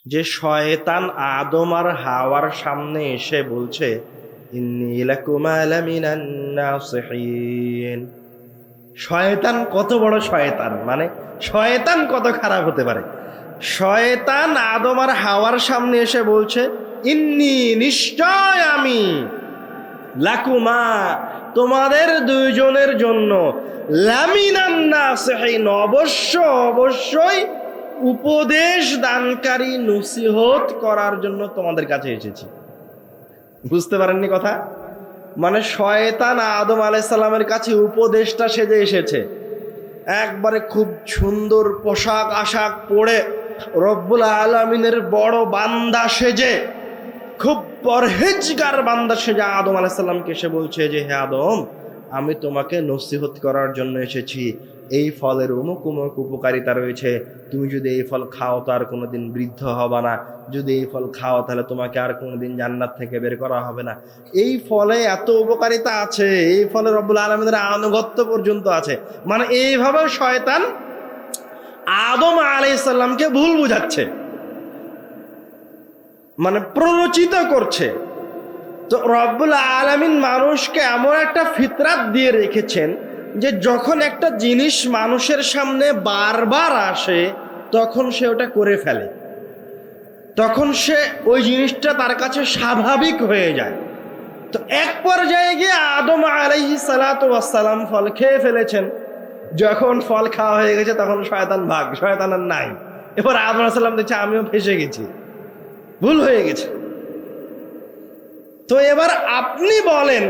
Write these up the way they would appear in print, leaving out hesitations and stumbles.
যে শয়তান আদম আর হাওয়ার সামনে এসে বলছে, ইন্নী লাকুমা লামিনান নাসিহিন। শয়তান কত বড় শয়তান, মানে শয়তান কত খারাপ হতে পারে। শয়তান আদম আর হাওয়ার সামনে এসে বলছে, ইন্নী নিশ্চয় আমি, লাকুমা তোমাদের দুইজনের জন্য, লামিনান নাসিহিন অবশ্যই উপদেশ দানকারী, নসিহত করার জন্য তোমাদের কাছে এসেছি। বুঝতে পারেননি কথা? মানে শয়তান আদম আলাইহিস সালামের কাছে উপদেশটা সেজে এসেছে, একবারে খুব সুন্দর পোশাক আশাক পরে রব্বুল আলামিনের বড় বান্দা সেজে, খুব পরহেজগার বান্দা সেজে আদম আলাইহিস সালামকে এসে বলছে যে, হে আদম, আমি তোমাকে নসিহত করার জন্য এসেছি। এই ফলের অমুক অমুক উপকারিতা রয়েছে, তুমি যদি এই ফল খাও তো আর কোনোদিন বৃদ্ধ হবে না, যদি এই ফল খাও তাহলে তোমাকে আর কোনোদিন জান্নাত থেকে বের করা হবে না। এই ফলে এত উপকারিতা আছে, এই ফলে রব্বুল আলামিনের আনুগত্য পর্যন্ত আছে। মানে এইভাবে শয়তান আদম আলাইহিস সালামকে ভুল বুঝাচ্ছে, মানে প্ররোচিত করছে। তো রব্বুল আলামিন মানুষকে এমন একটা ফিতরাত দিয়ে রেখেছেন যে যখন একটা জিনিস মানুষের সামনে বারবার আসে তখন সে ওটা করে ফেলে, তখন সে ওই জিনিসটা তার কাছে স্বাভাবিক হয়ে যায়। তো এক পর্যায়ে গিয়ে আদম আলাইহিস সালাতু ওয়াস সালাম ফল খেয়ে ফেলেছেন। যখন ফল খাওয়া হয়ে গেছে তখন শয়তান ভাগ, শয়তান আর নাই। এবার আদম আলাইহিস সালাম দেখছে আমিও ফেঁসে গেছি, ভুল হয়ে গেছে। তো এবার আপনি বলেন,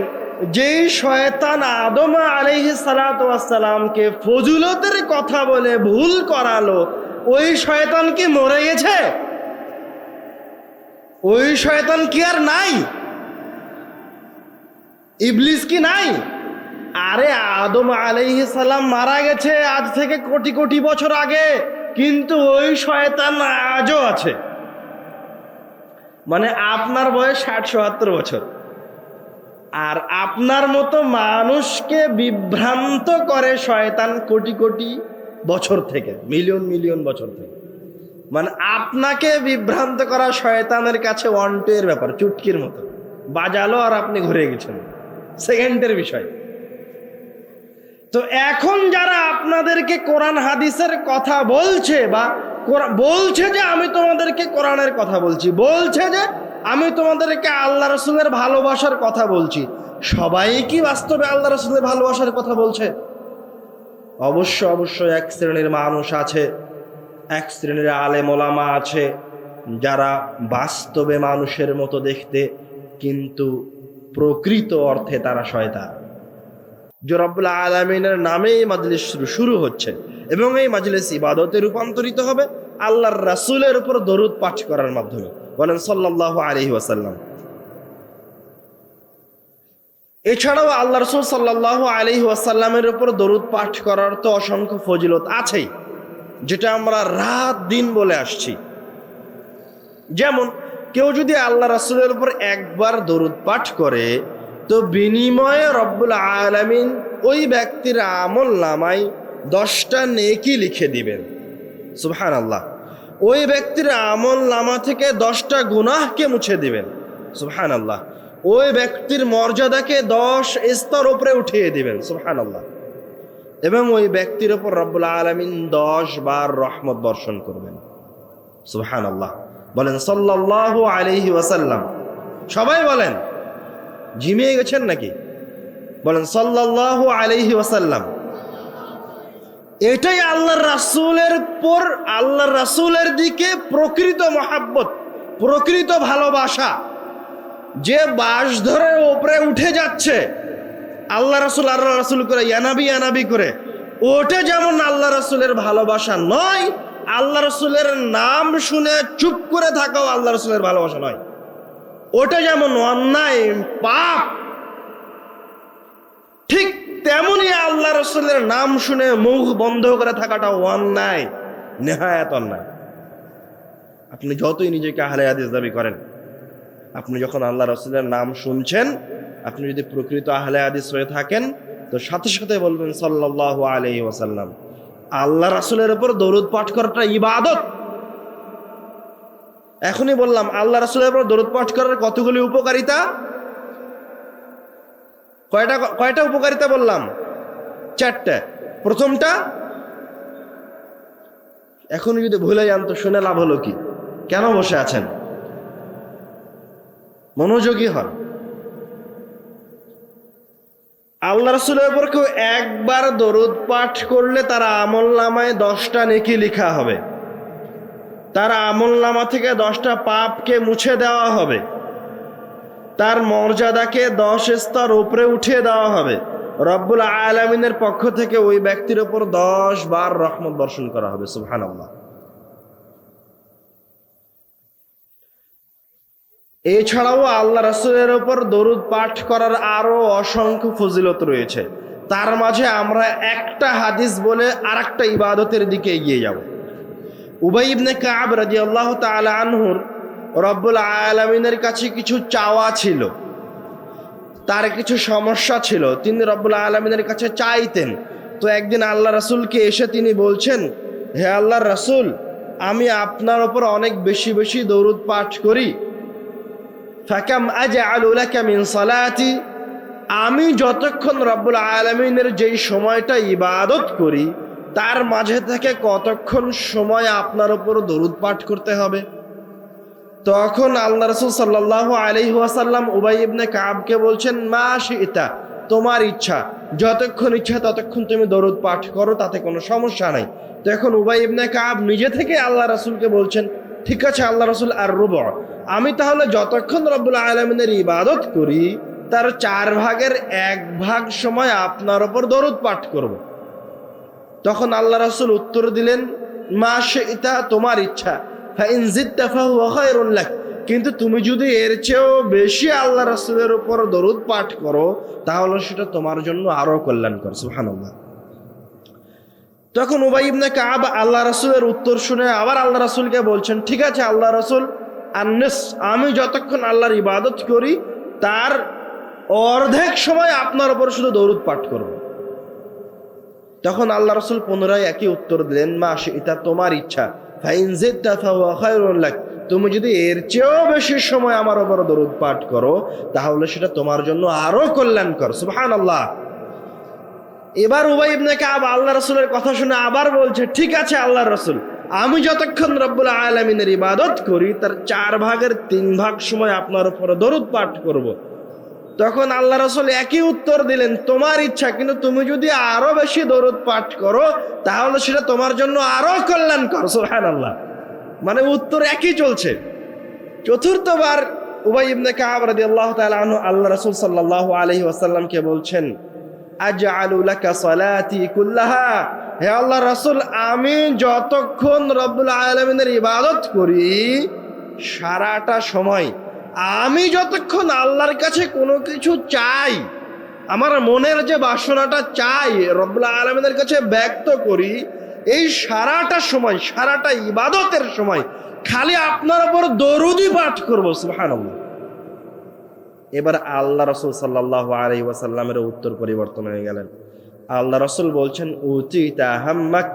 যেই শয়তান আদম আলাইহিস সালাতু ওয়াস সালামকে ফজিলতের কথা বলে ভুল করালো, ওই শয়তান কি মরে গেছে? ওই শয়তান কি আর নাই? ইবলিস কি নাই? আরে আদম আলাইহিস সালাম মারা গেছে আজ থেকে কোটি কোটি বছর আগে, কিন্তু ওই শয়তান আজও আছে। মানে আপনার বয়স 60-70 বছর, আর আপনার মতো মানুষকে বিভ্রান্ত করে শয়তান কোটি কোটি বছর থেকে, মিলিয়ন মিলিয়ন বছর থেকে। মানে আপনাকে বিভ্রান্ত করা শয়তানের কাছে 1-2 এর ব্যাপার, চুটকির মতো বাজালো আর আপনি ঘুরে গেছেন, সেকেন্ডের বিষয়। তো এখন যারা আপনাদেরকে কোরআন হাদিসের কথা বলছে, বা বলছে যে আমি তোমাদেরকে কোরআনের কথা বলছি, বলছে যে আমি তোমাদেরকে আল্লাহ রসুলের ভালোবাসার কথা বলছি, সবাই কি বাস্তবে আল্লাহ রসুলের ভালোবাসার কথা বলছে? অবশ্যই এক শ্রেণীর মানুষ আছে, এক শ্রেণীর আলেম ওলামা আছে যারা বাস্তবে মানুষের মতো দেখতে, কিন্তু প্রকৃত অর্থে তারা শয়তান। যে রব্বুল আলামিনের নামে এই মাজলিস শুরু হচ্ছে এবং এই মাজলিস ইবাদতে রূপান্তরিত হবে আল্লাহর রাসূলের উপর দরুদ পাঠ করার মাধ্যমে। বলেন সাল্লাল্লাহু আলাইহি ওয়াসাল্লাম। এছাড়াও আল্লাহ রাসূল সাল্লাল্লাহু আলাইহি ওয়াসাল্লামের উপর দরুদ পাঠ করার তো অসংখ্য ফজিলত আছেই, যেটা আমরা রাত দিন বলে আসছি। যেমন কেউ যদি আল্লাহ রাসূলের উপর একবার দরুদ পাঠ করে, তো বিনিময়ে রব্বুল আলামিন ওই ব্যক্তির আমল নামায় 10টা নেকি লিখে দিবেন। সুবহানাল্লাহ। ওই ব্যক্তির আমল নামা থেকে 10টা গুনাহকে মুছে দিবেন। সুবহানাল্লাহ। ওই ব্যক্তির মর্যাদাকে 10 স্তর উপরে উঠিয়ে দিবেন। সুবহানাল্লাহ। এবং ওই ব্যক্তির উপর রব্বুল আলামিন 10 বার রহমত বর্ষণ করবেন। সুবহানাল্লাহ। বলেন সাল্লাল্লাহু আলাইহি ওয়াসাল্লাম। সবাই বলেন, ঝিমিয়ে গেছেন নাকি? বলেন সাল্লাল্লাহু আলাইহি ওয়াসাল্লাম। এটাই আল্লাহর রাসূলের পর, আল্লাহর রাসূলের দিকে প্রকৃত মহাব্বত, প্রকৃত ভালোবাসা। যে বাস ধরে উপরে উঠে যাচ্ছে আল্লাহ রাসূল করে, ইয়ানাবি করে, ওটা যেমন আল্লাহ রাসূলের ভালোবাসা নয়, আল্লাহ রাসূলের নাম শুনে চুপ করে থাকাও আল্লাহ রাসূলের ভালোবাসা নয়। ওটা যেমন অন্যায়, পাপ, ঠিক তেমনি আল্লাহ রাসূলের নাম শুনে মুখ বন্ধ করে থাকাটা অন্যায়, নেহায়াত অন্যায়। আপনি যতই নিজেকে আহলে হাদিস দাবি করেন, আপনি যখন আল্লাহ রাসূলের নাম শুনছেন, আপনি যদি প্রকৃত আহলে হাদিস হয়ে থাকেন, তো সাথে সাথে বলবেন সাল্লাল্লাহু আলাইহি ওয়াসাল্লাম। আল্লাহ রাসূলের উপর দরুদ পাঠ করাটা ইবাদত। এখনই বললাম আল্লাহ রাসূলের উপর দরুদ পাঠ করার কতগুলি উপকারিতা, কয়টা উপকারিতা বললাম? 4টা। প্রথমটা, এখন যদি ভুলে যান তো শুনে লাভ হলো কি? কেন বসে আছেন? মনোযোগী হন। আল্লাহ রাসূলের উপর কেউ একবার দরুদ পাঠ করলে তার আমলনামায় 10টা নেকি লেখা হবে, তার আমলনামা থেকে 10টা পাপকে মুছে দেওয়া হবে, তার মর্যাদাকে 10 স্তর উপরে উঠিয়ে দেওয়া হবে, রব্বুল আলামিনের পক্ষ থেকে ওই ব্যক্তির উপর 10 বার রহমত বর্ষণ করা হবে। সুবহানাল্লাহ। এছাড়াও আল্লাহ রাসূলের উপর দরুদ পাঠ করার আরো অসংখ্য ফজিলত রয়েছে। তার মাঝে আমরা একটা হাদিস বলে আরেকটা ইবাদতের দিকে এগিয়ে যাব। উবাই ইবনে কাব রাদিয়াল্লাহু তাআলা আনহুর রব্বুল আলামিনের কাছে কিছু চাওয়া ছিল, তার কিছু সমস্যা ছিল, তিনি রব্বুল আলামিনের কাছে চাইতেন। তো একদিন আল্লাহ রাসূলকে এসে তিনি বলছেন, হে আল্লাহর রাসূল, আমি আপনার উপর অনেক বেশি বেশি দরুদ পাঠ করি, ফাকাম আজআলু লাকা মিন সালাতি, আমি যতক্ষণ রব্বুল আলামিনের যেই সময়টা ইবাদত করি তার মাঝে থেকে কতক্ষণ সময় আপনার উপর দরুদ পাঠ করতে হবে? তখন আল্লাহ রাসূল সাল্লাল্লাহু আলাইহি ওয়াসাল্লাম উবাই ইবনে কাবকে বলছেন, মা শিতা, তোমার ইচ্ছা, যতক্ষণ ইচ্ছা ততক্ষণ তুমি দরুদ পাঠ করো, তাতে কোনো সমস্যা নাই। তখন উবাই ইবনে কাব নিজে থেকে আল্লাহ রাসূলকে বলছেন, ঠিক আছে আল্লাহ রাসূল, আর রুবু, আমি তাহলে যতক্ষণ রব্বুল আলামিনের ইবাদত করি তার 4 ভাগের 1 ভাগ সময় আপনার উপর দরুদ পাঠ করব। তখন আল্লাহ রাসূল উত্তর দিলেন, মা শিতা, তোমার ইচ্ছা, ফাইন জিদতা ফাহুয়া খায়রুন লাক, কিন্তু তুমি যদি এর চেয়েও বেশি আল্লাহ রাসূলের উপর দরুদ পাঠ করো তাহলে সেটা তোমার জন্য আরো কল্যাণকর। সুবহানাল্লাহ। তখন উবাই ইবনে কাব আল্লাহ রাসূলের উত্তর শুনে আবার আল্লাহ রাসূলকে বলছেন, ঠিক আছে আল্লাহ রাসূল, আননিস, আমি যতক্ষণ আল্লাহর ইবাদত করি তার অর্ধেক সময় আপনার উপর শুধু দরুদ পাঠ করব। তখন আল্লাহ রাসূল পুনরায় একই উত্তর দিলেন, মা শিতা, তোমার ইচ্ছা, ফাইন জিদতা ফাহুয়া খায়রুন লাক, তুমি যদি এর চেয়েও বেশি সময় আমার উপর দরুদ পাঠ করো তাহলে সেটা তোমার জন্য আরো কল্যাণকর। সুবহানাল্লাহ। এবার উবাই ইবনে কাব আল্লাহ রাসূলের কথা শুনে আবার বলছে, ঠিক আছে আল্লাহর রাসূল, আমি যতক্ষণ রব্বুল আলামিনের ইবাদত করি তার 4 ভাগের 3 ভাগ সময় আপনার উপর দরুদ পাঠ করব। তখন আল্লাহ রাসূল একই উত্তর দিলেন, তোমার ইচ্ছা, কিন্তু তুমি যদি আরো বেশি দরুদ পাঠ করো তাহলে সেটা তোমার জন্য আরো কল্যাণকর। সুবহানাল্লাহ। মানে উত্তর একই চলছে। চতুর্থবার উবাই ইবনে কাব রাদিয়াল্লাহু তাআলা আনহু আল্লাহ রাসূল সাল্লাল্লাহু আলাইহি ওয়াসাল্লামকে বলছেন, আজআলু লাকা সালাতি কুল্লাহা, হে আল্লাহ রাসূল, আমি যতক্ষণ রব্বুল আলামিনের ইবাদত করি সারাটা সময়, আমি যতক্ষণ আল্লাহর কাছে কোনো কিছু চাই, আমার মনের যে বাসনাটা চাই রব্বুল আলামিনের কাছে ব্যক্ত করি, এই সারাটা সময়, সারাটা ইবাদতের সময় খালি আপনার উপর দরুদই পাঠ করব। সুবহানাল্লাহ। এবার আল্লাহ রাসূল সাল্লাল্লাহু আলাইহি ওয়াসাল্লামের উত্তর পরিবর্তন হয়ে গেলেন। আল্লাহ রাসূল বলছেন, উতিতা হাম্মাক,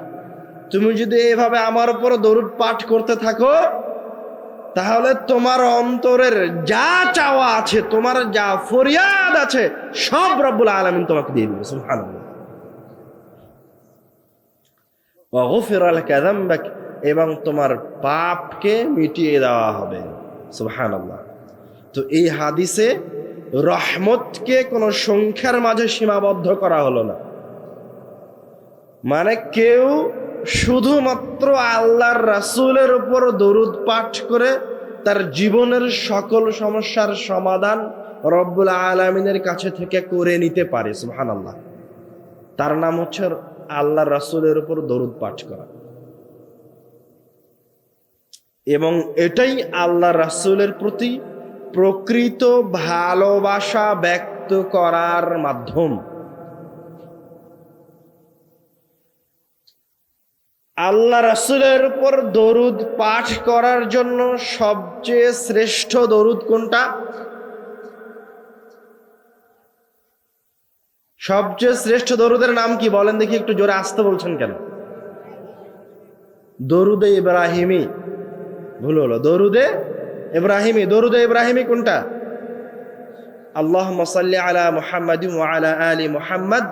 তুমি যদি এভাবে আমার উপর দরুদ পাঠ করতে থাকো তাহলে তোমার অন্তরের যা চাওয়া আছে, তোমার যা ফরিয়াদ আছে সব রব্বুল আলামিন তোমাকে দিয়ে দিবে। সুবহানাল্লাহ। ওয়া গুফিরা লাকা যামবাক, এবং তোমার পাপকে মিটিয়ে দেওয়া হবে। সুবহানাল্লাহ। তো এই হাদিসে রহমতকে কোনো সংখ্যার মাঝে সীমাবদ্ধ করা হলো না। মানে কেউ শুধুমাত্র আল্লাহর রাসূলের উপর দরুদ পাঠ করে তার জীবনের সকল সমস্যার সমাধান রব্বুল আলামিনের কাছে থেকে করে নিতে পারে। সুবহানাল্লাহ। তার নাম হচ্ছে আল্লাহর রাসূলের উপর দরুদ পাঠ করা, এবং এটাই আল্লাহর রাসূলের প্রতি প্রকৃত ভালোবাসা ব্যক্ত করার মাধ্যম। আল্লাহ রাসূলের উপর দরুদ পাঠ করার জন্য সবচেয়ে শ্রেষ্ঠ দরুদ কোনটা? সবচেয়ে শ্রেষ্ঠ দরুদের নাম কি বলেন দেখি? একটু জোরে আসতে বলছেন কেন? দরুদে ইব্রাহিমি। ভুল হলো। দরুদে ইব্রাহিমি কোনটা? আল্লাহুম্মা সাল্লি আলা মুহাম্মাদিন ওয়া আলা আলি মুহাম্মাদ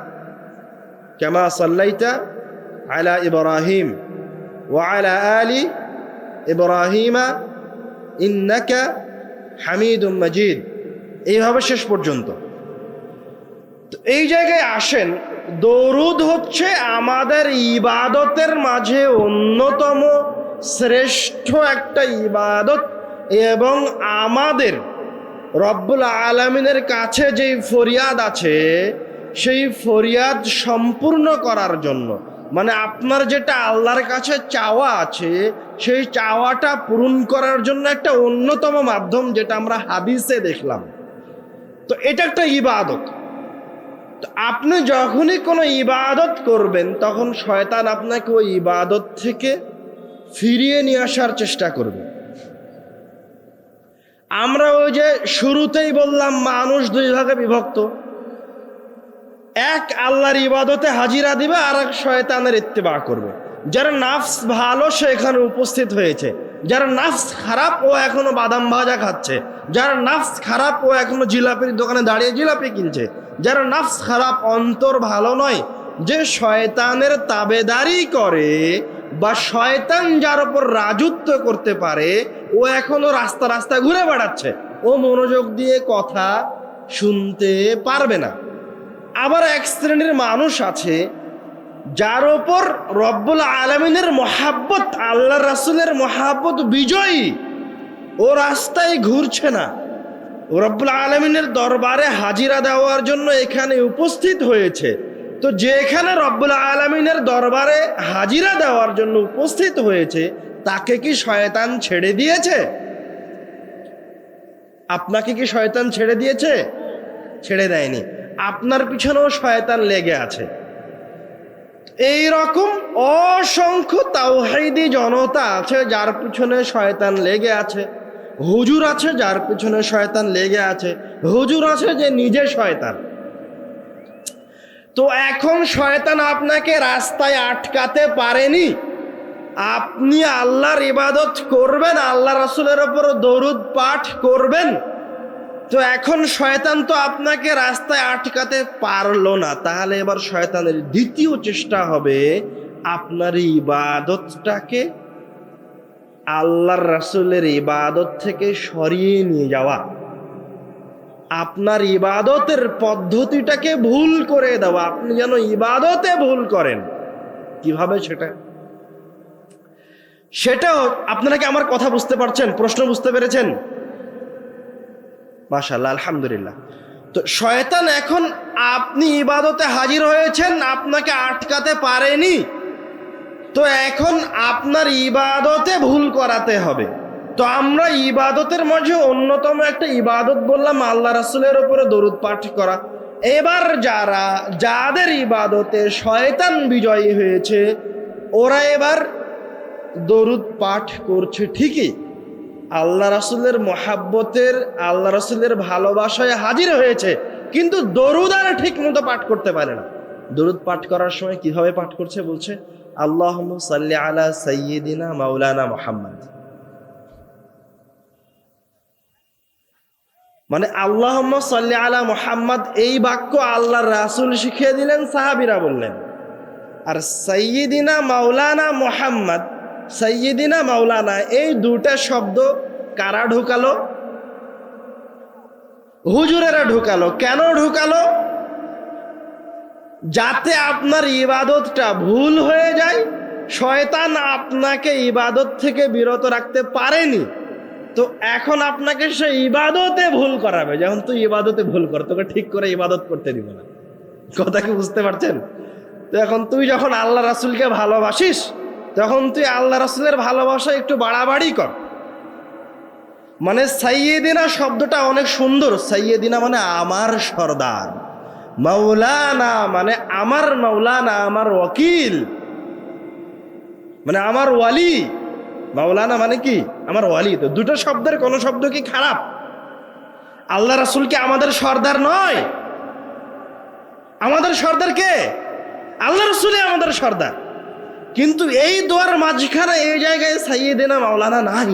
কামা সাল্লাইতা আলা ইব্রাহিম ওয়া আলা আলি ইব্রাহিমা ইন্নাকা হামিদুম মাজিদ, এইভাবে শেষ পর্যন্ত। তো এই জায়গায় আসেন, দরুদ হচ্ছে আমাদের ইবাদতের মাঝে অন্যতম শ্রেষ্ঠ একটা ইবাদত, এবং আমাদের রব্বুল আলামিনের কাছে যেই ফরিয়াদ আছে সেই ফরিয়াদ সম্পূর্ণ করার জন্য, মানে আপনার যেটা আল্লাহর কাছে চাওয়া আছে সেই চাওয়াটা পূরণ করার জন্য একটা অন্যতম মাধ্যম, যেটা আমরা হাদিসে দেখলাম। তো এটা একটা ইবাদত। তো আপনি যখনই কোনো ইবাদত করবেন তখন শয়তান আপনাকে ওই ইবাদত থেকে ফিরিয়ে নিয়ে আসার চেষ্টা করবে। আমরা ওই যে শুরুতেই বললাম, মানুষ দুই ভাগে বিভক্ত, এক আল্লাহর ইবাদতে হাজিরা দিবে, আর এক শয়তানের ইত্তেবা করবে। যার নাফস ভালো সে এখানে উপস্থিত হয়েছে, যার নাফস খারাপ ও এখনো বাদাম ভাজা খাচ্ছে, যার নাফস খারাপ ও এখনো জিলাপির দোকানে দাঁড়িয়ে জিলাপি কিনছে, যার নাফস খারাপ, অন্তর ভালো নয়, যে শয়তানের তাবেদারি করে বা শয়তান যার উপর রাজত্ব করতে পারে, ও এখনো রাস্তা রাস্তা ঘুরে বেড়াচ্ছে, ও মনোযোগ দিয়ে কথা শুনতে পারবে না। আবার এক শ্রেণীর মানুষ আছে যার ওপর রব্বুল আলামিনের মহাব্বত, আল্লাহ রাসূলের মহাব্বত বিজয়ী, ও রাস্তায় ঘুরছে না, ও রব্বুল আলামিনের দরবারে হাজিরা দেওয়ার জন্য এখানে উপস্থিত হয়েছে। তো যেখানে রব্বুল আলামিনের দরবারে হাজিরা দেওয়ার জন্য উপস্থিত হয়েছে, তাকে কি শয়তান ছেড়ে দিয়েছে? আপনাকে কি শয়তান ছেড়ে দিয়েছে? ছেড়ে দেয়নি। আপনার পিছনেও শয়তান লেগে আছে। এই রকম অসংখ্য তাওহীদি জনতা আছে যার পিছনে শয়তান লেগে আছে। হুজুর আছে যার পিছনে শয়তান লেগে আছে। হুজুর আছে যে নিজে শয়তান। তো এখন শয়তান আপনাকে রাস্তায় আটকাতে পারেনি। আপনি আল্লাহর ইবাদত করবেন, আল্লাহ রাসূলের উপর দরুদ পাঠ করবেন। তো এখন শয়তান তো আপনাকে রাস্তায় আটকাতে পারলো না, তাহলে এবার শয়তানের দ্বিতীয় চেষ্টা হবে আপনার ইবাদতটাকে আল্লাহর রাসূলের ইবাদত থেকে সরিয়ে নিয়ে যাওয়া, আপনার ইবাদতের পদ্ধতিটাকে ভুল করে দেওয়া, আপনি যেন ইবাদতে ভুল করেন। কিভাবে সেটাও আপনারা কি আমার কথা বুঝতে পারছেন? প্রশ্ন বুঝতে পেরেছেন? মাশাআল্লাহ, আলহামদুলিল্লাহ। তো শয়তান এখন, আপনি ইবাদতে হাজির হয়েছেন, আপনাকে আটকাতে পারেনি, তো এখন আপনার ইবাদতে ভুল করাতে হবে। তো আমরা ইবাদতের মাঝে অন্যতম একটা ইবাদত বললাম আল্লাহ রাসূলের উপরে দরুদ পাঠ করা। এবার যাদের ইবাদতে শয়তান বিজয়ী হয়েছে, ওরা এবার দরুদ পাঠ করছে ঠিকই, আল্লাহ রাসূলের মহাব্বতের, আল্লাহ রাসূলের ভালোবাসায় হাজির হয়েছে, কিন্তু দরুদ আর ঠিক মতো পাঠ করতে পারে না। দরুদ পাঠ করার সময় কিভাবে পাঠ করছে? বলছে আল্লাহুম্মা সাল্লি আলা সাইয়্যিদিনা মাওলানা মুহাম্মদ, মানে আল্লাহুম্মা সাল্লি আলা মুহাম্মদ এই বাক্য আল্লাহর রাসূল শিখিয়ে দিলেন, সাহাবীরা বললেন। আর সাইয়্যিদিনা মাওলানা মুহাম্মদ, সাইয়্যিদিনা মাওলানা, এই দুটা শব্দ কারা ঢুকালো? হুজুরেরা ঢুকালো। কেন ঢুকালো? যাতে আপনার ইবাদতটা ভুল হয়ে যায়। শয়তান আপনাকে ইবাদত থেকে বিরত রাখতে পারেনি, তো এখন আপনাকে সে ইবাদতে ভুল করাবে। যখন তুই ইবাদতে ভুল কর, তোকে ঠিক করে ইবাদত করতে দিব না। কথা কি বুঝতে পারছেন? তো এখন তুই যখন আল্লাহ রাসূলকে ভালোবাসিস, তখন তুই আল্লাহ রাসূলের ভালোবাসা একটু বাড়াবাড়ি কর। মানে সাইয়্যিদিনা শব্দটা অনেক সুন্দর। সাইয়্যিদিনা মানে আমার সর্দার, মাওলানা মানে আমার মাওলানা, আমার ওয়াকিল, মানে আমার ওয়ালি। মাওলানা মানে কি? আমার ওয়ালি। তো দুটো শব্দের কোন শব্দ কি খারাপ? আল্লাহ রাসূল কি আমাদের সর্দার নয়? আমাদের সর্দার কে? আল্লাহ রাসূলই আমাদের সর্দার। কিন্তু এই দোয়ার মাঝখানে এই জায়গায় সাইয়্যিদিনা মাওলানা নাই।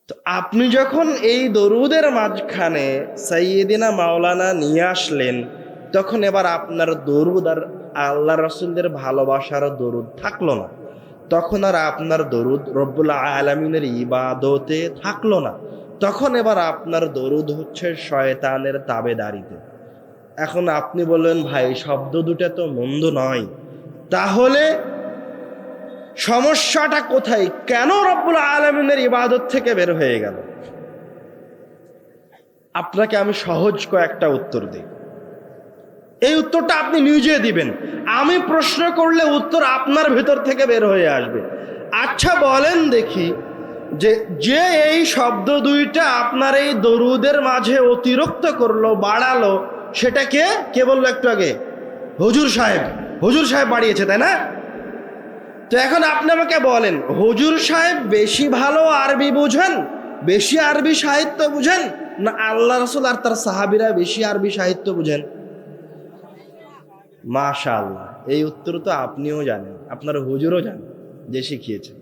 তো আপনি যখন এই দরুদের মাঝখানে সাইয়্যিদিনা মাওলানা নিয়ে আসলেন, তখন এবার আপনার দরুদ আর আল্লাহ রাসূলদের ভালোবাসার দরুদ থাকলো না। তখন আর আপনার দরুদ রব্বুল আলামিনের ইবাদতে থাকলো না। তখন এবার আপনার দরুদ হচ্ছে শয়তানের তাবেদারিতে। এখন আপনি বললেন, ভাই শব্দ দুটো তো মন্দ নয়, তাহলে সমস্যাটা কোথায়? কেন রব্বুল আলামিনের ইবাদত থেকে বের হয়ে গেল? আপনাকে আমি সহজ কয়েকটা উত্তর দিই। এই উত্তরটা আপনি নিজে দিবেন, আমি প্রশ্ন করলে উত্তর আপনার ভেতর থেকে বের হয়ে আসবে। আচ্ছা বলেন দেখি, যে এই শব্দ দুইটা আপনার এই দরুদের মাঝে অতিরিক্ত করলো, বাড়ালো, সেটা কে বললো একটু আগে? হুজুর সাহেব। হুজুর সাহেব বাড়িয়েছে, তাই না? তো এখন আপনি আমাকে বলেন, হুজুর সাহেব বেশি ভালো আরবি বুঝেন, বেশি আরবি সাহিত্য বুঝেন, না আল্লাহ রাসূল আর তার সাহাবীরা বেশি আরবি সাহিত্য বুঝেন? মাশাআল্লাহ, এই উত্তর তো আপনিও জানেন, আপনার হুজুরও জানেন, যে শিখিয়েছে।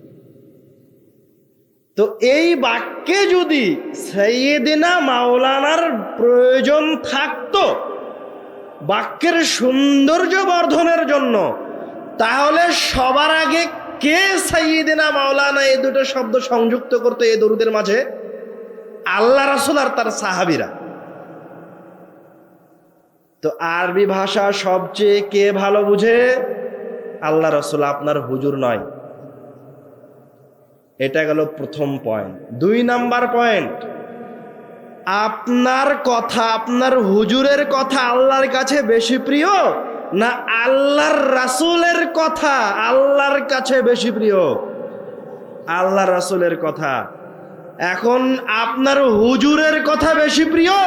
তো এই বাক্যে যদি সাইয়্যিদিনা মাওলানার প্রয়োজন থাকতো বাক্যের সৌন্দর্য বর্ধনের জন্য, তাহলে সবার আগে কে সাইয়্যিদিনা মাওলানা এই দুটো শব্দ সংযুক্ত করতো এই দরুদের মাঝে? আল্লাহ রাসূল আর তার সাহাবীরা। তো আরবি ভাষা সবচেয়ে কে ভালো বুঝে? আল্লাহ রাসূল, আপনার হুজুর নয়। এটা গেল প্রথম পয়েন্ট। 2 নাম্বার পয়েন্ট, আপনার কথা, আপনার হুজুরের কথা আল্লাহর কাছে বেশি প্রিয়, না আল্লাহর রাসূলের কথা আল্লাহর কাছে বেশি প্রিয়? আল্লাহর রাসূলের কথা। এখন আপনার হুজুরের কথা বেশি প্রিয়,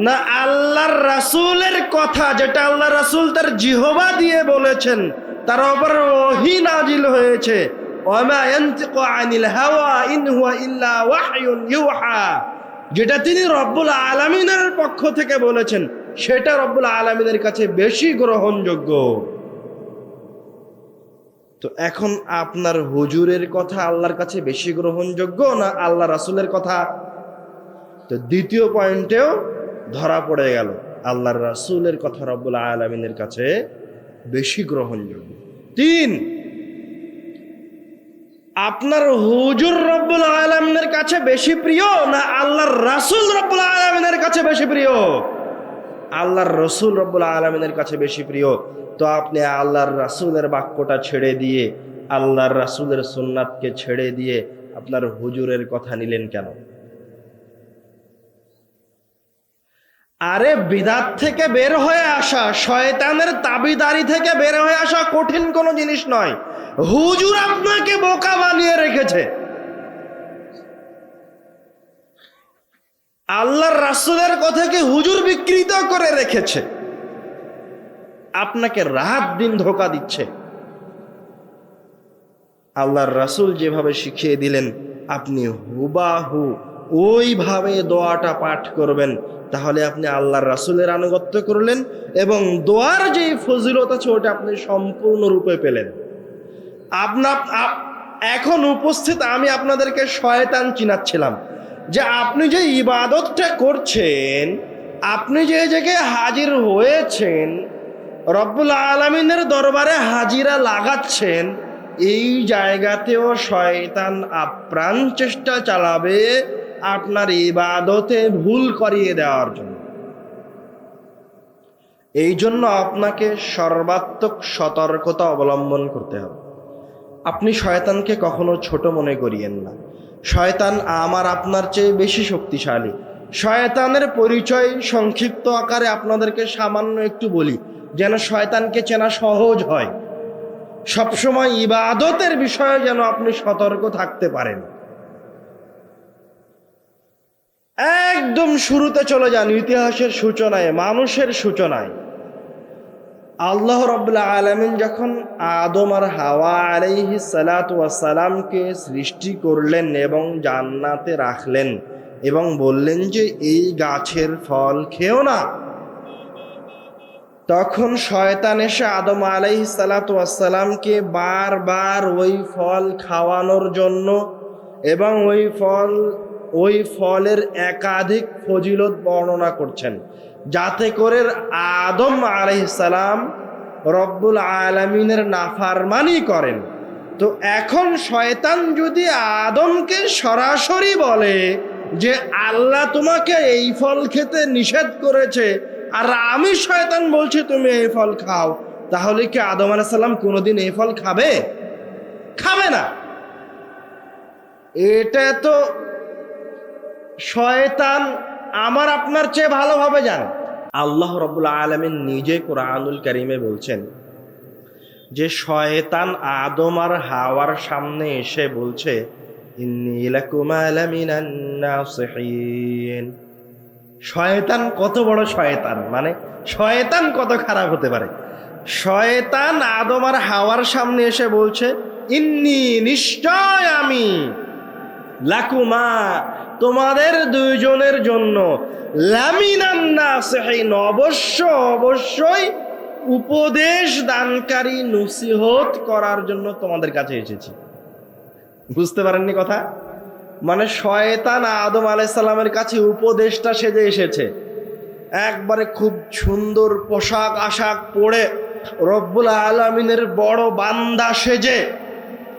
না আল্লাহর রাসূলের কথা, যেটা আল্লাহ রাসূল তার জিহবা দিয়ে বলেছেন, তার উপর ওহী নাজিল হয়েছে, ওয়ামা ইয়ানতিকু আনিল হাওয়া ইন হুয়া ইল্লা ওয়াহয়ুন ইউহা, যেটা তিনি রব্বুল আলামিনের পক্ষ থেকে বলেছেন, সেটা রব্বুল আলামিনের কাছে বেশি গ্রহণযোগ্য। তো এখন আপনার হুজুরের কথা আল্লাহর কাছে বেশি গ্রহণযোগ্য, না আল্লাহ রাসূলের কথা? তো দ্বিতীয় পয়েন্টেও ধরা পড়ে গেল, আল্লাহর রাসূলের কথা রব্বুল আলামিনের কাছে বেশি গ্রহণযোগ্য। 3, আপনার হুজুর রব্বুল আলামিনের কাছে বেশি প্রিয়, না আল্লাহর রাসূল রব্বুল আলামিনের কাছে বেশি প্রিয়? আল্লাহর রাসূল রব্বুল আলামিনের কাছে বেশি প্রিয়। তো আপনি আল্লাহর রাসূলের বাক্যটা ছেড়ে দিয়ে, আল্লাহর রাসূলের সুন্নাতকে ছেড়ে দিয়ে আপনার হুজুরের কথা নিলেন কেন? আরে বিদআত থেকে বের হয়ে আসা, শয়তানের তাবিদারি থেকে বের হয়ে আসা কঠিন কোনো জিনিস নয়। হুজুর আপনাকে বোকা বানিয়ে রেখেছে, আল্লাহর রাসূলের কথাকে হুজুর বিকৃত করে রেখেছে, আপনাকে রাত দিন ধোঁকা দিচ্ছে। আল্লাহর রাসূল যেভাবে শিখিয়ে দিলেন, আপনি হুবাহু ওইভাবে দোয়াটা পাঠ করবেন, তাহলে আপনি আল্লাহর রাসূলের আনুগত্য করলেন এবং দোয়ার যে ফজিলত আছে ওটা আপনি সম্পূর্ণরূপে পেলেন। এখন উপস্থিত আমি আপনাদেরকে শয়তান চিনাচ্ছিলাম, যে আপনি যে ইবাদতটা করছেন, আপনি যে জায়গায় হাজির হয়েছেন, রব্বুল আলামিনের দরবারে হাজিরা লাগাচ্ছেন, এই জায়গাতেও শয়তান আপ্রাণ চেষ্টা চালাবে আপনার ইবাদতে ভুল করিয়ে দেওয়ার জন্য। এই জন্য আপনাকে সর্বাত্মক সতর্কতা অবলম্বন করতে হবে। আপনি শয়তানকে কখনো ছোট মনে করিয়েন না। শয়তান আমার আপনার চেয়ে বেশি শক্তিশালী। শয়তানের পরিচয় সংক্ষিপ্ত আকারে আপনাদেরকে সামান্য একটু বলি, যেন শয়তানকে চেনা সহজ হয়। সবসময় ইবাদতের বিষয়ে যেন আপনি সতর্ক থাকতে পারেন। একদম শুরুতে চলে যান, ইতিহাসের সূচনায়, মানুষের সূচনায়। আল্লাহ রাব্বুল আলামিন যখন আদম আর হাওয়া আলাইহিস সালাতু ওয়াস সালামকে সৃষ্টি করলেন এবং জান্নাতে রাখলেন এবং বললেন যে এই গাছের ফল খেও না, তখন শয়তান এসে আদম আলাইহিস সালাতু ওয়াস সালামকে বারবার ওই ফল খাওয়ানোর জন্য এবং ওই ফলের একাধিক ফজিলত বর্ণনা করছেন, যাতে করে আদম আলাইহিস সালাম রব্বুল আলামিনের নাফরমানি করেন। তো এখন শয়তান যদি আদমকে সরাসরি বলে যে আল্লাহ তোমাকে এই ফল খেতে নিষেধ করেছে, আর আমি শয়তান বলছি তুমি এই ফল খাও, তাহলে কি আদম আলাইহিস সালাম কোনোদিন এই ফল খাবে? খাবে না। এটা তো শয়তান আমার আপনার চেয়ে ভালোভাবে জানে। আল্লাহ রাব্বুল আলামিন নিজে কোরআনুল কারীমে বলছেন যে শয়তান আদম আর হাওয়ার সামনে এসে বলছে, ইন্নী লাকুমা লামিনান নাসিহিন। শয়তান কত বড় শয়তান, মানে শয়তান কত খারাপ হতে পারে। শয়তান আদম আর হাওয়ার সামনে এসে বলছে, ইন্নী নিশ্চয় আমি, লাকুমা তোমাদের দুইজনের জন্য, লামিনান নাসিহিন অবশ্যই উপদেশ দানকারী, নসিহত করার জন্য তোমাদের কাছে এসেছি। বুঝতে পারেননি কথা? মানে শয়তান আদম আলাইহিস সালামের কাছে উপদেশটা সেজে এসেছে, একবারে খুব সুন্দর পোশাক আশাক পরে রব্বুল আলামিনের বড় বান্দা সেজে,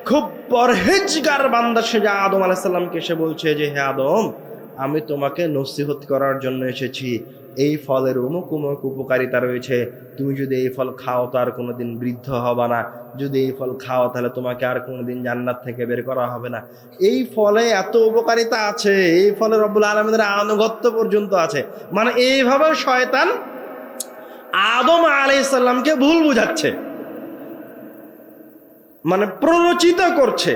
খুব পরহেজগার বান্দা সেজে আদম আলাইহিস সালামকে এসে বলছে যে হে আদম, আমি তোমাকে নসিহত করার জন্য এসেছি। এই ফলের অমুক অমুক উপকারিতা রয়েছে, তুমি যদি এই ফল খাও তো আর কোনোদিন বৃদ্ধ হবে না, যদি এই ফল খাও তাহলে তোমাকে আর কোনোদিন জান্নাত থেকে বের করা হবে না। এই ফলে এত উপকারিতা আছে, এই ফলে রব্বুল আলামিনের আনুগত্য পর্যন্ত আছে। মানে এইভাবে শয়তান আদম আলাইহিস সালামকে ভুল বুঝাচ্ছে, মানে প্ররোচিত করছে।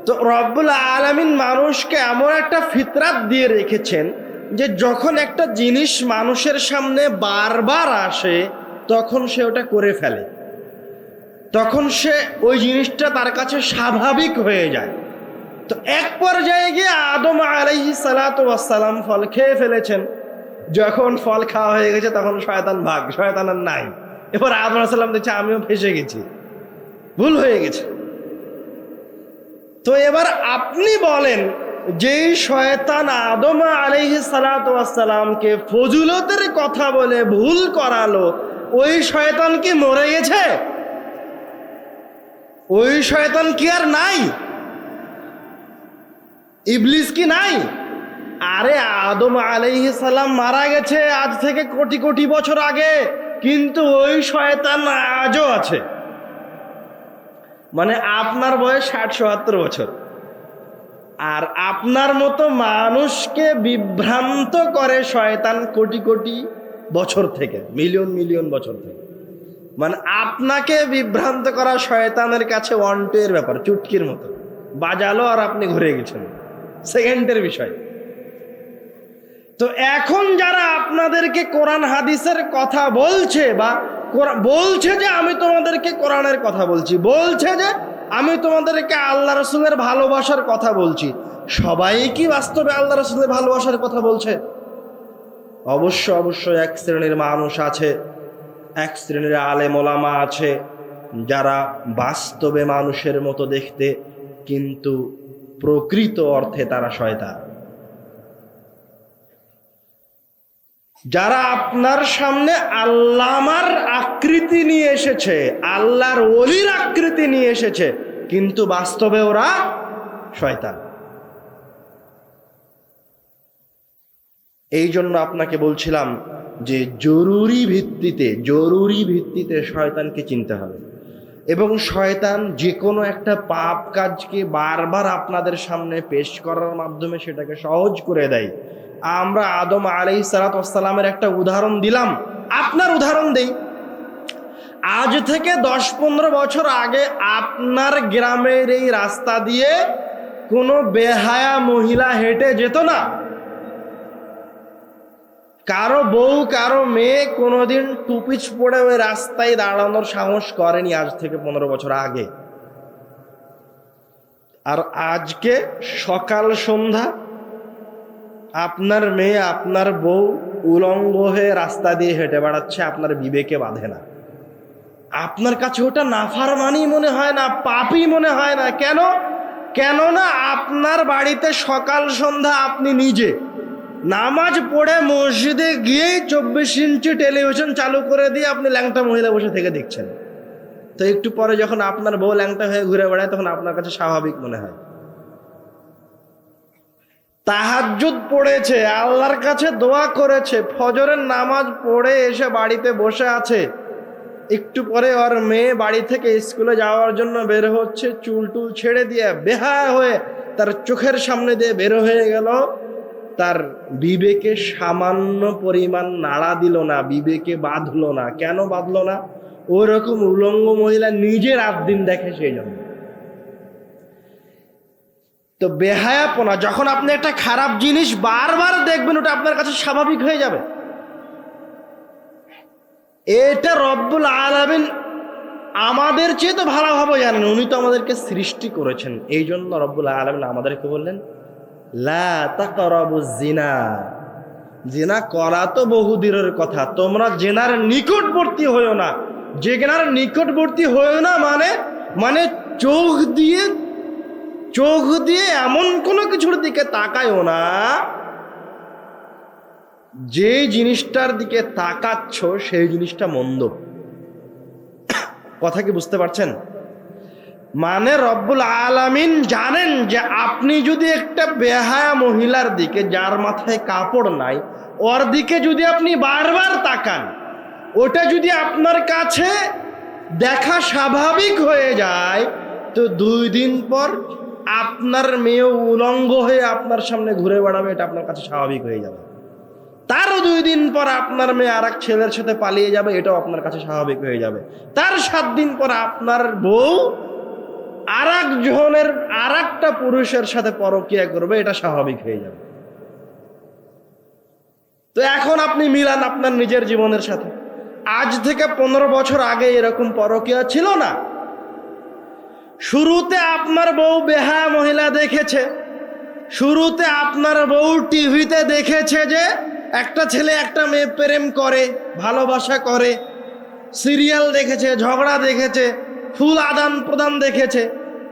তো রব্বুল আলামিন মানুষকে এমন একটা ফিতরাত দিয়ে রেখেছেন যে যখন একটা জিনিস মানুষের সামনে বারবার আসে তখন সে ওটা করে ফেলে, তখন সে ওই জিনিসটা তার কাছে স্বাভাবিক হয়ে যায়। তো এক পর্যায়ে গিয়ে আদম আলাইহিস সালাতু ওয়াস সালাম ফল খেয়ে ফেলেছেন। যখন ফল খাওয়া হয়ে গেছে তখন শয়তান ভাগ, শয়তান আর নাই। এবার আদম আলাইহিস সালাম দেখছে আমিও ফেঁসে গেছি, ভুল হয়ে গেছে। তো এবার আপনি বলেন, যেই শয়তান আদম আলাইহিস সালাতু ওয়াস সালামকে ফজিলতের কথা বলে ভুল করালো, ওই শয়তান কি মরে গেছে? ওই শয়তান কি আর নাই? ইবলিস কি নাই? আরে আদম আলাইহিস সালাম মারা গেছে আজ থেকে কোটি কোটি বছর আগে, কিন্তু ওই শয়তান আজও আছে। মানে আপনার বয়স 60-70 বছর, আর আপনার মতো মানুষকে বিভ্রান্ত করে শয়তান কোটি কোটি বছর থেকে, মিলিয়ন মিলিয়ন বছর থেকে। মানে আপনাকে বিভ্রান্ত করা শয়তানের কাছে 1-2 এর ব্যাপার, চুটকির মতো বাজালো আর আপনি ঘুরে গেছেন, সেকেন্ডের বিষয়। তো এখন যারা আপনাদেরকে কোরআন হাদিসের কথা বলছে, বা বলছে যে আমি তোমাদেরকে কোরআনের কথা বলছি, বলছে যে আমি তোমাদেরকে আল্লাহ রাসূলের ভালোবাসার কথা বলছি, সবাই কি বাস্তবে আল্লাহ রাসূলের ভালোবাসার কথা বলছে? অবশ্যই এক শ্রেণীর মানুষ আছে, এক শ্রেণীর আলেম ওলামা আছে যারা বাস্তবে মানুষের মতো দেখতে, কিন্তু প্রকৃত অর্থে তারা শয়তান। যারা আপনার সামনে আল্লামার আকৃতি নিয়ে এসেছে, আল্লাহর ওলির আকৃতি নিয়ে এসেছে, কিন্তু বাস্তবে ওরা শয়তান। এই জন্য আপনাকে বলছিলাম যে জরুরি ভিত্তিতে শয়তানকে চিনতে হবে। এবং শয়তান যে কোনো একটা পাপ কাজকে বারবার আপনাদের সামনে পেশ করার মাধ্যমে সেটাকে সহজ করে দেয়। আমরা আদম আলাইহিস সালাতু ওয়াস সালামের একটা উদাহরণ দিলাম, আপনার উদাহরণ দেই। আজ থেকে 10-15 বছর আগে আপনার গ্রামের এই রাস্তা দিয়ে কোনো বেহায়া মহিলা হেঁটে যেত না। কারো বউ কারো মেয়ে কোনোদিন টুপিচ পড়ে ওই রাস্তায় দাঁড়ানোর সাহস করেনি আজ থেকে 15 বছর আগে। আর আজকে সকাল সন্ধ্যা আপনার মেয়ে আপনার বউ উলঙ্গ হয়ে রাস্তা দিয়ে হেঁটে বেড়াচ্ছে, আপনার বিবেকে বাঁধে না। আপনার কাছে ওটা নাফরমানি মনে হয় না, পাপই মনে হয় না। কেন? কেননা আপনার বাড়িতে সকাল সন্ধ্যা আপনি নিজে নামাজ পড়ে মসজিদে গিয়েই 24 ইঞ্চি টেলিভিশন চালু করে দিয়ে আপনি ল্যাংটা মহিলা বসে থেকে দেখছেন। তো একটু পরে যখন আপনার বউ ল্যাংটা হয়ে ঘুরে বেড়ায় তখন আপনার কাছে স্বাভাবিক মনে হয়। তাহাজ্জুদ পড়েছে, আল্লাহর কাছে দোয়া করেছে, ফজরের নামাজ পড়ে এসে বাড়িতে বসে আছে, একটু পরে ওর মেয়ে বাড়ি থেকে স্কুলে যাওয়ার জন্য বের হচ্ছে, চুল টুল ছেড়ে দিয়ে বেহায়া হয়ে তার চোখের সামনে দিয়ে বের হয়ে গেল, তার বিবেকে সামান্য পরিমাণ নাড়া দিল না, বিবেকে বাঁধলো না। কেন বাঁধলো না? ওরকম উলঙ্গ মহিলা নিজে রাত দিন দেখে সেই জন্য। তো বেহায়াপনা, যখন আপনি একটা খারাপ জিনিস বারবার দেখবেন ওটা আপনার কাছে স্বাভাবিক হয়ে যাবে। এটা রব্বুল আলামিন আমাদের চেয়ে তো ভালোভাবে জানেন, উনি তো আমাদেরকে সৃষ্টি করেছেন। এই জন্য রব্বুল আলামিন আমাদেরকে বললেন লা তাকরাবুজ জিনা, জিনা করা তো বহুদূরের কথা, তোমরা জিনার নিকটবর্তী হইও না। জিনার নিকটবর্তী হইও না মানে চোখ দিয়ে এমন কোনো কিছুর দিকে তাকায়ও না যে জিনিসটার দিকে তাকাচ্ছ সেই জিনিসটা মন্দ। কথা কি বুঝতে পারছেন? মানে রব্বুল আলামিন জানেন যে আপনি যদি একটা বেহায়া মহিলার দিকে, যার মাথায় কাপড় নাই, ওর দিকে যদি আপনি বারবার তাকান, ওটা যদি আপনার কাছে দেখা স্বাভাবিক হয়ে যায়, তো 2 দিন পর আপনার মেয়ে উলঙ্গ হয়ে আপনার সামনে ঘুরে বেড়াবে, এটা আপনার কাছে স্বাভাবিক হয়ে যাবে। তারও 2 দিন পর আপনার মেয়ে আর এক ছেলের সাথে পালিয়ে যাবে, এটাও আপনার কাছে স্বাভাবিক হয়ে যাবে। তার 7 দিন পর আপনার বউ আর একটা পুরুষের সাথে পরকীয়া করবে, এটা স্বাভাবিক হয়ে যাবে। তো এখন আপনি মিলান আপনার নিজের জীবনের সাথে। আজ থেকে 15 বছর আগে এরকম পরকীয়া ছিল না। শুরুতে আপনার বউ বেহায়া মহিলা দেখেছে, শুরুতে আপনার বউ টিভিতে দেখেছে যে একটা ছেলে একটা মেয়ে প্রেম করে, ভালোবাসা করে, সিরিয়াল দেখেছে, ঝগড়া দেখেছে, ফুল আদান প্রদান দেখেছে,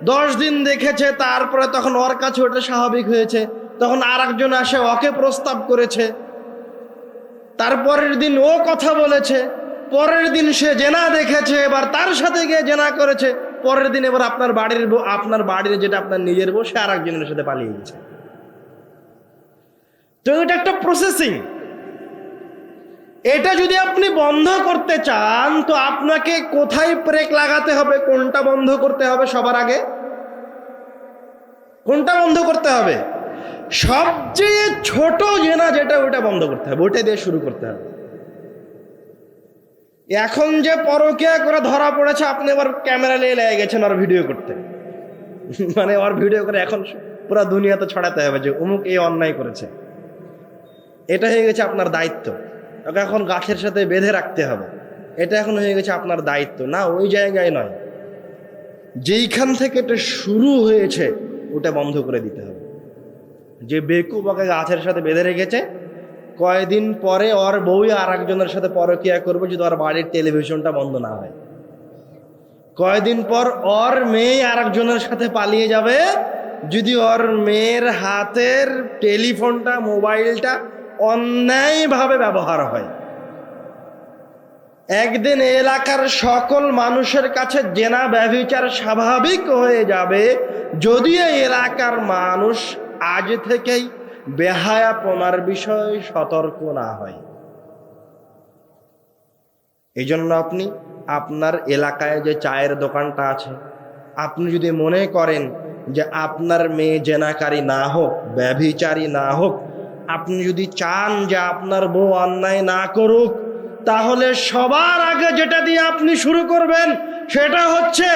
10 দিন দেখেছে। তারপরে তখন ওর কাছে ওটা স্বাভাবিক হয়েছে, তখন আর একজন আসে ওকে প্রস্তাব করেছে, তারপরের দিন ও কথা বলেছে, পরের দিন সে জেনা দেখেছে, এবার তার সাথে গিয়ে জেনা করেছে, পরের দিন এবার আপনার বাড়ির যেটা আপনার নিজের বউ সে আর একজনের সাথে পালিয়ে গেছে। তো এটা একটা প্রসেসিং। এটা যদি আপনি বন্ধ করতে চান তো আপনাকে কোথায় ব্রেক লাগাতে হবে, কোনটা বন্ধ করতে হবে? সবার আগে কোনটা বন্ধ করতে হবে? সবচেয়ে ছোট জেনা যেটা, ওটা বন্ধ করতে হবে, ওটা দিয়ে শুরু করতে হবে। এখন যে পরকীয়া করে ধরা পড়েছে, আপনি আবার ক্যামেরা নিয়ে লেগে গেছেন ওর ভিডিও করতে, মানে ওর ভিডিও করে এখন পুরো দুনিয়াতে ছড়াতে হবে যে অমুক এই অন্যায় করেছে। এটা হয়ে গেছে আপনার দায়িত্ব, ওকে এখন গাছের সাথে বেঁধে রাখতে হবে, এটা এখন হয়ে গেছে আপনার দায়িত্ব। না, ওই জায়গায় নয়, যেইখান থেকে এটা শুরু হয়েছে ওটা বন্ধ করে দিতে হবে। যে বেকুব ওকে গাছের সাথে বেঁধে রেখেছে, কয়দিন পরে ওর বউ আর একজনের সাথে পরকীয়া করবে যদি ওর বাড়ির টেলিভিশনটা বন্ধ না হয়। কয়দিন পর ওর মেয়ে আর একজনের সাথে পালিয়ে যাবে যদি ওর মেয়ের হাতের টেলিফোনটা, মোবাইলটা অন্যায়ভাবে ব্যবহার হয়। একদিন এলাকার সকল মানুষের কাছে জেনা ব্যভিচার স্বাভাবিক হয়ে যাবে যদি এই এলাকার মানুষ আজ থেকেই বেহায়াপনার বিষয়ে সতর্ক না হয়। এই জন্য আপনি আপনার এলাকায় যে চায়ের দোকানটা আছে, আপনি যদি মনে করেন যে আপনার মেয়ে জেনাকারী না হোক, ব্যভিচারী না হোক, আপনি যদি চান যে আপনার বউ অন্যায় না করুক, তাহলে সবার আগে যেটা দিয়ে আপনি শুরু করবেন সেটা হচ্ছে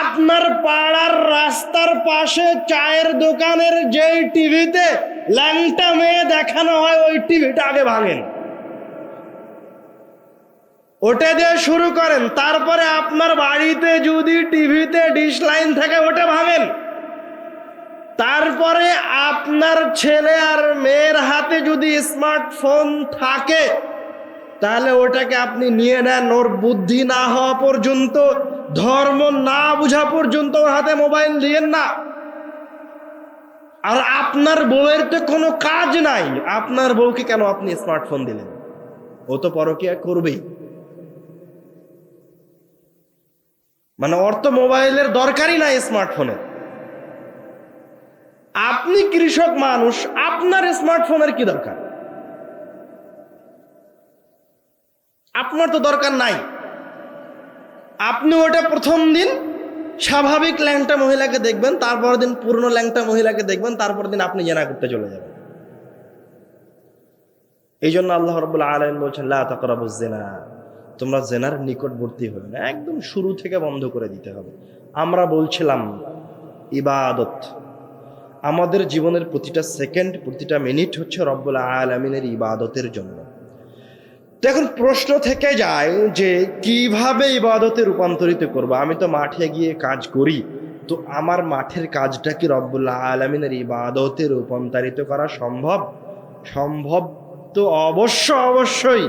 আপনার পাড়ার রাস্তার পাশে চায়ের দোকানের যেই টিভিতে ল্যাংটা মেয়ে দেখানো হয় ওই টিভিটা আগে ভাঙেন, ওটা দিয়ে শুরু করেন। তারপরে আপনার বাড়িতে যদি টিভিতে ডিশ লাইন থাকে ওটা ভাঙেন। তারপরে আপনার ছেলে আর মেয়ের হাতে যদি স্মার্টফোন থাকে তাহলে ওটাকে আপনি নিয়ে নেন। ওর বুদ্ধি না হওয়া পর্যন্ত, ধর্ম না বোঝা পর্যন্ত ওর হাতে মোবাইল দিয়েন না। আর আপনার বউয়ের তো কোনো কাজ নাই, আপনার বউকে কেন আপনি স্মার্টফোন দিলেন? ও তো পরকীয়া করবেই। মানে ওর তো মোবাইলের দরকারই নাই স্মার্টফোনের। আপনি কৃষক মানুষ, আপনার স্মার্টফোনের কি দরকার? আপনার তো দরকার নাই। আপনি ওটা প্রথম দিন স্বাভাবিক ল্যাংটা মহিলাকে দেখবেন, তারপর দিন পুরনো ল্যাংটা মহিলাকে দেখবেন, তারপর দিন আপনি জেনা করতে চলে যাবেন। এই জন্য আল্লাহ রাব্বুল আলামিন বলছেন, লা তাকরাবুজ জিনা, তোমরা জেনার নিকটবর্তী হবে না। একদম শুরু থেকে বন্ধ করে দিতে হবে। আমরা বলছিলাম ইবাদত, আমাদের জীবনের প্রতিটা সেকেন্ড, প্রতিটা মিনিট হচ্ছে রব্বুল আলামিনের ইবাদতের জন্য। তো এখন প্রশ্ন থেকে যায় যে কিভাবে ইবাদতে রূপান্তরিত করব? আমি তো মাঠে গিয়ে কাজ করি, তো আমার মাঠের কাজটা কি রব্বুল আলামিনের ইবাদতে রূপান্তরিত করা সম্ভব? সম্ভব তো অবশ্যই,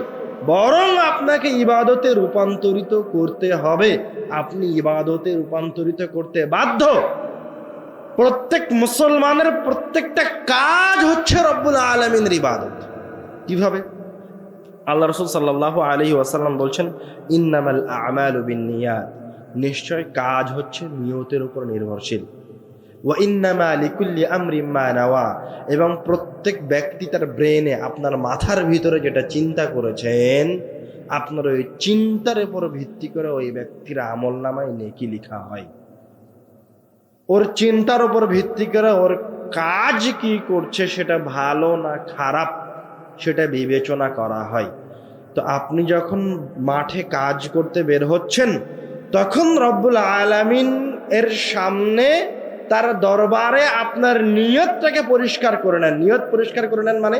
বরং আপনাকে ইবাদতে রূপান্তরিত করতে হবে। আপনি ইবাদতে রূপান্তরিত করতে বাধ্য। প্রত্যেক মুসলমানের প্রত্যেকটা কাজ হচ্ছে রব্বুল আলামিনের ইবাদত। কিভাবে? আল্লাহ রাসূল সাল্লাল্লাহু আলাইহি ওয়াসাল্লাম বলছেন, ইন্নামাল আ'মালু বিন্নিয়াত, নিশ্চয় কাজ হচ্ছে নিয়তের উপর নির্ভরশীল। ওয়া ইন্নামা লিকুল্লি আমরিন মা নাওয়া, এবং প্রত্যেক ব্যক্তি তার ব্রেনে, আপনার মাথার ভিতরে যেটা চিন্তা করেছেন, আপনার ওই চিন্তার উপর ভিত্তি করে ওই ব্যক্তির আমলনামায় নেকি লেখা হয়। ওর চিন্তার উপর ভিত্তি করে ওর কাজ কি করছে, সেটা ভালো না খারাপ, সেটা বিবেচনা করা হয়। তো আপনি যখন মাঠে কাজ করতে বের হচ্ছেন, তখন রব্বুল আলামিন এর সামনে, তার দরবারে আপনার নিয়তটাকে পরিষ্কার করে নেন। নিয়ত পরিষ্কার করে নেন মানে,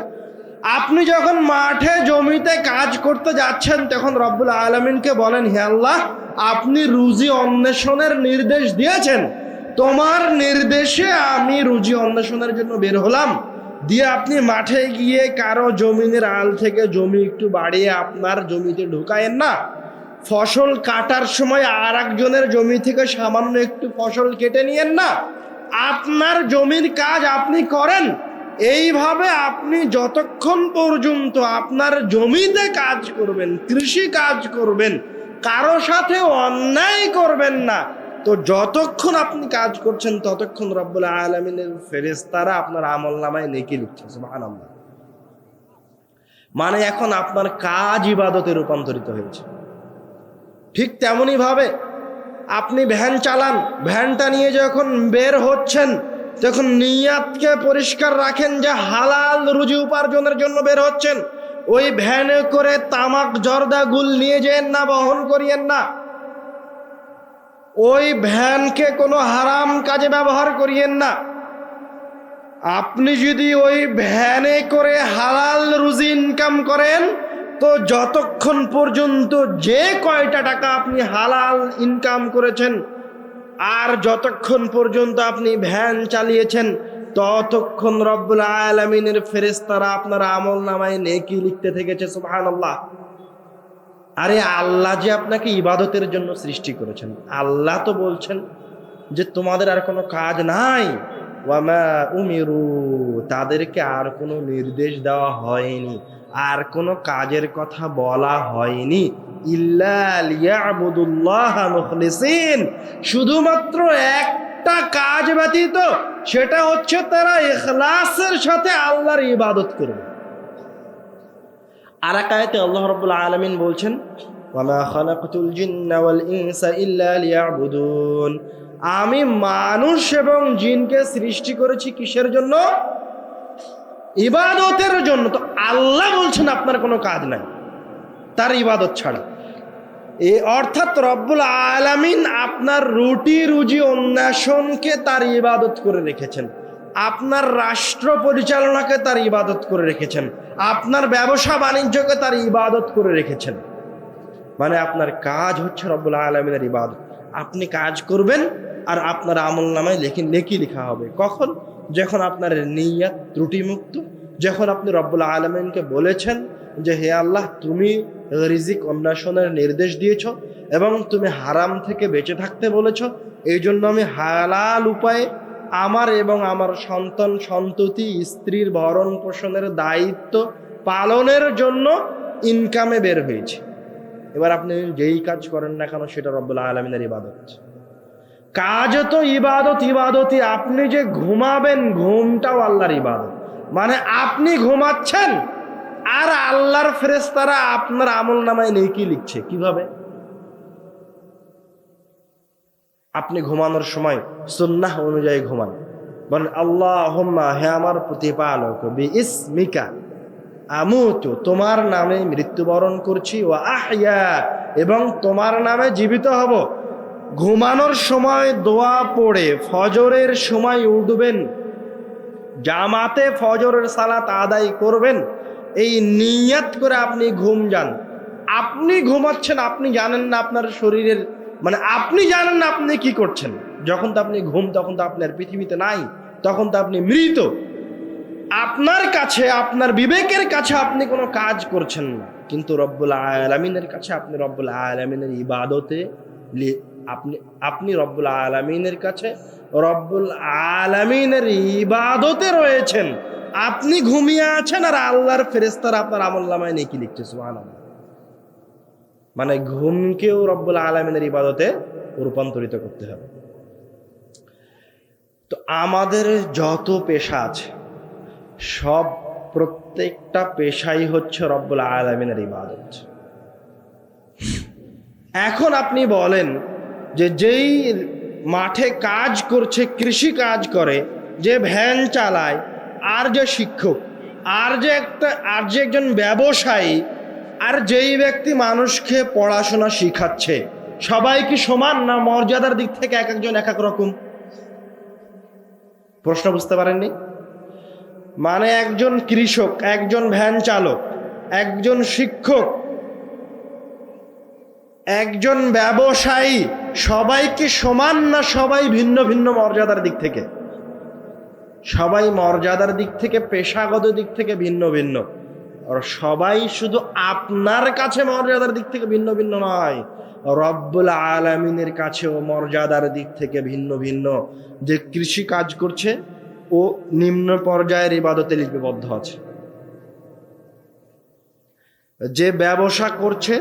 আপনি যখন মাঠে জমিতে কাজ করতে যাচ্ছেন, তখন রব্বুল আলামিনকে বলেন, হে আল্লাহ, আপনি রুজি অন্বেষণের নির্দেশ দিয়েছেন, তোমার নির্দেশে আমি রুজি অন্বেষণের জন্য বের হলাম। দিয়ে আপনি মাঠে গিয়ে কারো জমিনের আল থেকে জমি একটু বাড়িয়ে আপনার জমিতে ঢুকায়েন না। ফসল কাটার সময় আর একজনের জমি থেকে সামান্য একটু ফসল কেটে নিয়েন না। আপনার জমির কাজ আপনি করেন। এইভাবে আপনি যতক্ষণ পর্যন্ত আপনার জমিতে কাজ করবেন, কৃষি কাজ করবেন, কারো সাথে অন্যায় করবেন না, তো যতক্ষণ আপনি কাজ করছেন ততক্ষণ রব্বুল আলামিনের ফেরেশতারা আপনার আমলনামায় নেকি লিখছে। সুবহানাল্লাহ। মানে এখন আপনার কাজ ইবাদতে রূপান্তরিত হয়েছে। ঠিক তেমনই ভাবে আপনি ভ্যান চালান, ভ্যানটা নিয়ে যখন বের হচ্ছেন, তখন নিয়াতকে পরিষ্কার রাখেন যে হালাল রুজি উপার্জনের জন্য বের হচ্ছেন। ওই ভ্যানে করে তামাক, জর্দা, গুল নিয়ে যেন না, বহন করিয়েন না। ওই ভ্যানকে কোনো হারাম কাজে ব্যবহার করিয়েন না। আপনি যদি ওই ভ্যানে করে হালাল রুজি ইনকাম করেন, তো যতক্ষণ পর্যন্ত যে কয়টা টাকা আপনি হালাল ইনকাম করেছেন, আর যতক্ষণ পর্যন্ত আপনি ভ্যান চালিয়েছেন, ততক্ষণ রব্বুল আলামিনের ফেরেশতারা আপনার আমলনামায় নেকি লিখতে থেকেছে। সুবহানাল্লাহ। আরে আল্লাহ যে আপনাকে ইবাদতের জন্য সৃষ্টি করেছেন, আল্লাহ তো বলছেন যে তোমাদের আর কোনো কাজ নাই। ওয়ামা উমিরু, তাদেরকে আর কোনো নির্দেশ দেওয়া হয়নি, আর কোনো কাজের কথা বলা হয়নি। ইল্লা লিয়াবুদুল্লাহ মুখলিসিন, শুধুমাত্র একটা কাজ ব্যতীত, সেটা হচ্ছে তারা ইখলাসের সাথে আল্লাহর ইবাদত করবে। আর এক আয়াতে আল্লাহ রাব্বুল আলামিন বলছেন, ওয়ামা খালাকতুল জিন্না ওয়াল ইনসা ইল্লা লিয়াবুদুন, আমি মানুষ এবং জিনকে সৃষ্টি করেছি কিসের জন্য? ইবাদতের জন্য। তো আল্লাহ বলছেন আপনার কোনো কাজ নাই তার ইবাদত ছাড়া। অর্থাৎ রব্বুল আলামিন আপনার রুটি রুজি অন্বেষণকে তার ইবাদত করে রেখেছেন, আপনার রাষ্ট্র পরিচালনাকে তার ইবাদত করে রেখেছেন, আপনার ব্যবসা বাণিজ্যকে তার ইবাদত করে রেখেছেন। মানে আপনার কাজ হচ্ছে রব্বুল আলামিনের ইবাদত। আপনি কাজ করবেন আর আপনার আমলনামায় নেকি লেখা হবে। কখন? যখন আপনার নিয়ত ত্রুটিমুক্ত, যখন আপনি রব্বুল আলামিনকে বলেছেন যে হে আল্লাহ, তুমি রিজিক অন্বেষণের নির্দেশ দিয়েছ এবং তুমি হারাম থেকে বেঁচে থাকতে বলেছ, এই জন্য আমি হালাল উপায়ে আমার এবং আমার সন্তান সন্ততি স্ত্রীর ভরণ পোষণের দায়িত্ব পালনের জন্য ইনকামে বের হয়েছে। এবার আপনি যেই কাজ করেন না কেন সেটা রব্বুল আলামিনের ইবাদত। কাজ তো ইবাদত, ইবাদতই। আপনি যে ঘুমাবেন ঘুমটাও আল্লাহর ইবাদত। মানে আপনি ঘুমাচ্ছেন আর আল্লাহর ফেরেশতারা আপনার আমল নামায় নেকি লিখছে। কিভাবে? আপনি ঘুমানোর সময় সুন্নাহ অনুযায়ী ঘুমান, বলেন আল্লাহুম্মা, হে আমার প্রতিপালক, বিইসমিকা আমুতু, তোমার নামে মৃত্যুবরণ করছি, ওয়া আহইয়া, এবং তোমার নামে জীবিত হব। ঘুমানোর সময় দোয়া পড়ে ফজরের সময় উঠবেন, জামাতে ফজরের সালাত আদায় করবেন, এই নিয়ত করে আপনি ঘুম যান। আপনি ঘুমাচ্ছেন, আপনি জানেন না আপনার শরীরের, মানে আপনি জানেন না আপনি কি করছেন। যখন তো আপনি ঘুম, তখন তো আপনি আর পৃথিবীতে নাই, তখন তো আপনি মৃত। আপনার কাছে, আপনার বিবেকের কাছে আপনি কোনো কাজ করছেন না, কিন্তু রব্বুল আলামিনের কাছে আপনি রব্বুল আলামিনের ইবাদতে আপনি রব্বুল আলামিনের কাছে রব্বুল আলামিনের ইবাদতে রয়েছেন। আপনি ঘুমিয়ে আছেন আর আল্লাহর ফেরেশতারা আপনার আমলনামায় নেকি লিখছে। সুবহানাল্লাহ। মানে ঘুমকেও রব্বুল আলামিনের ইবাদতে রূপান্তরিত করতে হবে। তো আমাদের যত পেশা আছে সব, প্রত্যেকটা পেশাই হচ্ছে রব্বুল আলামিনের ইবাদত। এখন আপনি বলেন যে যেই মাঠে কাজ করছে, কৃষি কাজ করে, যে ভ্যান চালায়, আর যে শিক্ষক, আর যে একজন ব্যবসায়ী, আর যেই ব্যক্তি মানুষকে পড়াশোনা শিখাচ্ছে, সবাই কি সমান না মর্যাদার দিক থেকে এক একজন এক এক রকম? প্রশ্ন বুঝতে পারেননি? মানে একজন কৃষক, একজন ভ্যান চালক, একজন শিক্ষক, একজন ব্যবসায়ী, সবাই কি সমান না সবাই ভিন্ন ভিন্ন মর্যাদার দিক থেকে? সবাই মর্যাদার দিক থেকে, পেশাগত দিক থেকে ভিন্ন ভিন্ন। আর সবাই শুধু আপনার কাছে মর্যাদার দিক থেকে ভিন্ন ভিন্ন নয়, রব্বুল আলামিনের কাছেও মর্যাদার দিক থেকে ভিন্ন ভিন্ন। যে কৃষি কাজ করছে ও নিম্ন পর্যায়ের ইবাদতে লিপিবদ্ধ আছে, যে ব্যবসা করছে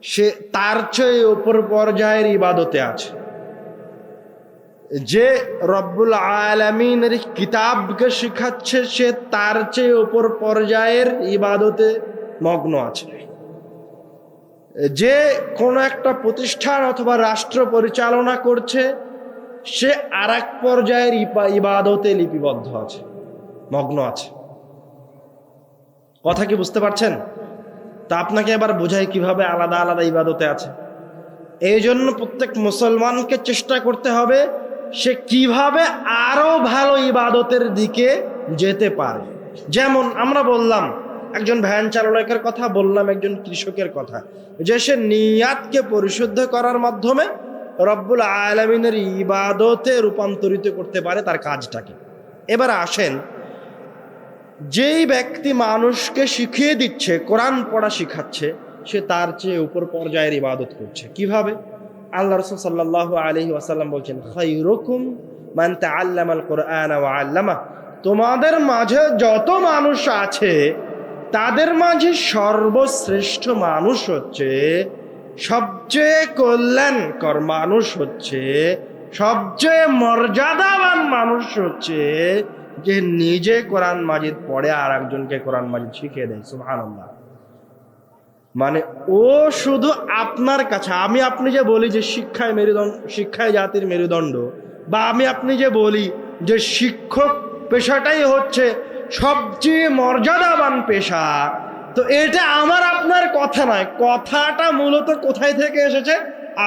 সে তার চেয়ে উপর পর্যায়ের ইবাদতে আছে, যে রব্বুল আলামিনের কিতাবকে শিখাচ্ছে সে তার চেয়ে উপর পর্যায়ের ইবাদতে মগ্ন আছে, যে কোনো একটা প্রতিষ্ঠান অথবা রাষ্ট্র পরিচালনা করছে সে আর এক পর্যায়ের ইবাদতে লিপিবদ্ধ আছে, মগ্ন আছে। কথা কি বুঝতে পারছেন? তা আপনাকে এবার বোঝাই কিভাবে আলাদা আলাদা ইবাদতে আছে। এই জন্য প্রত্যেক মুসলমানকে চেষ্টা করতে হবে সে কিভাবে আরো ভালো ইবাদতের দিকে যেতে পারে। যেমন আমরা বললাম একজন ভ্যান চালকের কথা, বললাম একজন কৃষকের কথা, যে সে নিয়াতকে পরিশুদ্ধ করার মাধ্যমে রব্বুল আলামিনের ইবাদতে রূপান্তরিত করতে পারে তার কাজটাকে। এবার আসেন, যেই ব্যক্তি মানুষকে শিখিয়ে দিচ্ছে, কোরআন পড়া শিখাচ্ছে, সে তার চেয়ে উপর পর্যায়ের ইবাদত করছে। কিভাবে? আল্লাহ রাসূল সাল্লাল্লাহু আলাইহি ওয়াসাল্লাম বলছেন, খায়রুকুম মান তাআল্লামাল কুরআনা ওয়া আল্লামা, তোমাদের মাঝে যত মানুষ আছে তাদের মাঝে সর্বশ্রেষ্ঠ মানুষ হচ্ছে, সবচেয়ে কল্যাণকর মানুষ হচ্ছে, সবচেয়ে মর্যাদাবান মানুষ হচ্ছে যে নিজে কোরআন মাজিদ পড়ে আর একজনকে কোরআন মাজিদ শিখিয়ে দেয়। সুবহানাল্লাহ। মানে ও শুধু আপনার কাছে, আমি আপনি যে বলি যে শিক্ষায় জাতির মেরুদণ্ড, বা আমি আপনি যে বলি যে শিক্ষক পেশাটাই হচ্ছে সবচেয়ে মর্যাদাবান পেশা, তো এটা আমার আপনার কথা নয়। কথাটা মূলত কোথায় থেকে এসেছে?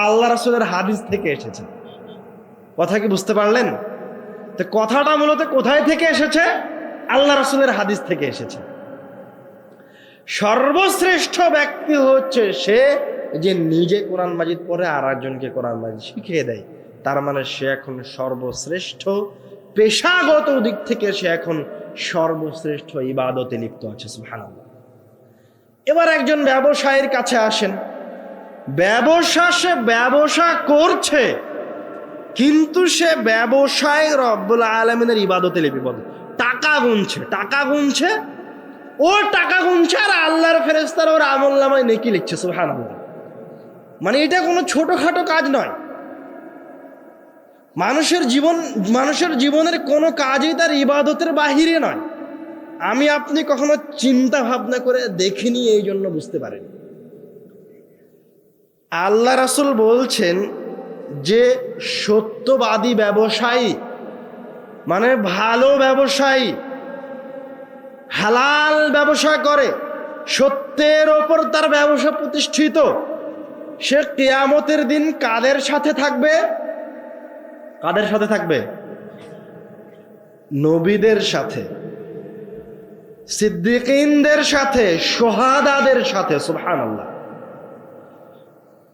আল্লাহ রাসূলের হাদিস থেকে এসেছে। কথা কি বুঝতে পারলেন? তো কথাটা মূলত কোথায় থেকে এসেছে? আল্লাহ রাসূলের হাদিস থেকে এসেছে। সর্বশ্রেষ্ঠ ব্যক্তি হচ্ছে সে যে নিজে কোরআন মাজিদ পড়ে আর একজনকে কোরআন মাজিদ শিখিয়ে দেয়। তার মানে সে এখন সর্বশ্রেষ্ঠ, পেশাগত দিক থেকে সে এখন সর্বশ্রেষ্ঠ ইবাদতে লিপ্ত আছে। সুবহানাল্লাহ। এবার একজন ব্যবসায়ীর কাছে আসেন, সে ব্যবসা করছে কিন্তু সে ব্যবসায় রব্বুল আলামিনের ইবাদতে লিপিবদ্ধ। টাকা গুনছে, ও টাকা গুনছে আর আল্লাহর ফেরেশতারা ওর আমলনামায় নেকি লিখছে। সুবহানাল্লাহ। মানে এটা কোনো ছোটখাটো কাজ নয়। মানুষের জীবনের কোনো কাজই তার ইবাদতের বাহিরে নয়। আমি আপনি কখনো চিন্তা ভাবনা করে দেখিনি, এই জন্য বুঝতে পারেন। আল্লাহ রাসূল বলছেন যে সত্যবাদী ব্যবসায়ী, মানে ভালো ব্যবসায়ী, হালাল ব্যবসা করে, সত্যের ওপর তার ব্যবসা প্রতিষ্ঠিত, সে কিয়ামতের দিন কাদের সাথে থাকবে? নবীদের সাথে, সিদ্দিকীনদের সাথে, শুহাদাদের সাথে। সুবহানাল্লাহ।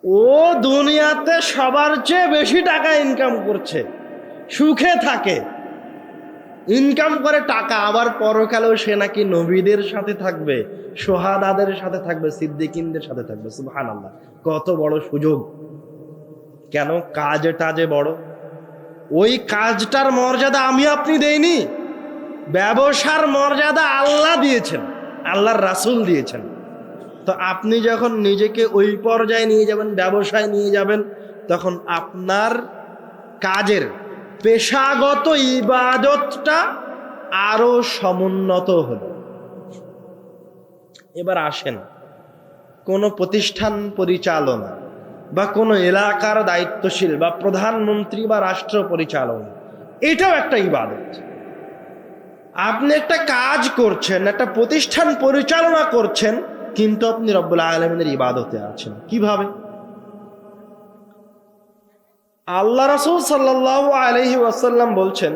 ও দুনিয়াতে সবার চেয়ে বেশি টাকা ইনকাম করছে, সুখে থাকে, ইনকাম করে টাকা, আবার পরকালেও সে নাকি নবীদের সাথে থাকবে, শুহাদাদের সাথে থাকবে, সিদ্দিকীনদের সাথে থাকবে। সুবহানাল্লাহ। কত বড় সুযোগ! কেন? কাজটা যে বড়। ওই কাজটার মর্যাদা আমি আপনি দেইনি, ব্যবসার মর্যাদা আল্লাহ দিয়েছেন, আল্লাহর রাসূল দিয়েছেন। তো আপনি যখন নিজেকে ওই পর্যায়ে নিয়ে যাবেন, ব্যবসায় নিয়ে যাবেন, তখন আপনার কাজের পেশাগত ইবাদতটা আরো সমুন্নত হল। এবার আসেন, কোনো প্রতিষ্ঠান পরিচালনা বা কোনো এলাকার দায়িত্বশীল বা প্রধানমন্ত্রী বা রাষ্ট্র পরিচালনা, এটাও একটা ইবাদত। আপনি একটা কাজ করছেন, একটা প্রতিষ্ঠান পরিচালনা করছেন, কিন্তু আপনি রব্বুল আলামিনের ইবাদতে আছেন। কিভাবে? আল্লাহ রাসূল সাল্লাল্লাহু আলাইহি ওয়াসাল্লাম বলছেন,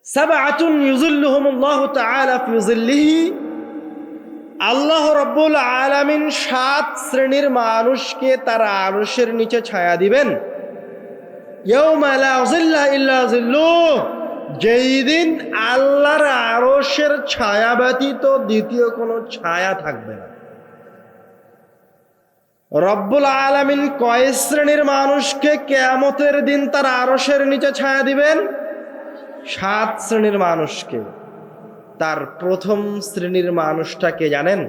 সাবআতুন ইউযিল্লুহুমুল্লাহু তাআলা ফি যিল্লিহি, আল্লাহ রব্বুল আলামিন 7 শ্রেণীর মানুষকে তার আরশের নিচে ছায়া দিবেন। ইয়াউমা লা যিল্লা ইল্লা যিল্লুহ, যেই দিন আল্লাহর আরশের ছায়া ব্যতীত দ্বিতীয় কোনো ছায়া থাকবে না। রব্বুল আলামিন কয় শ্রেণীর মানুষকে কিয়ামতের দিন তার আরশের নিচে ছায়া দিবেন? 7 শ্রেণীর মানুষকে। তার প্রথম শ্রেণীর মানুষটাকে জানেন?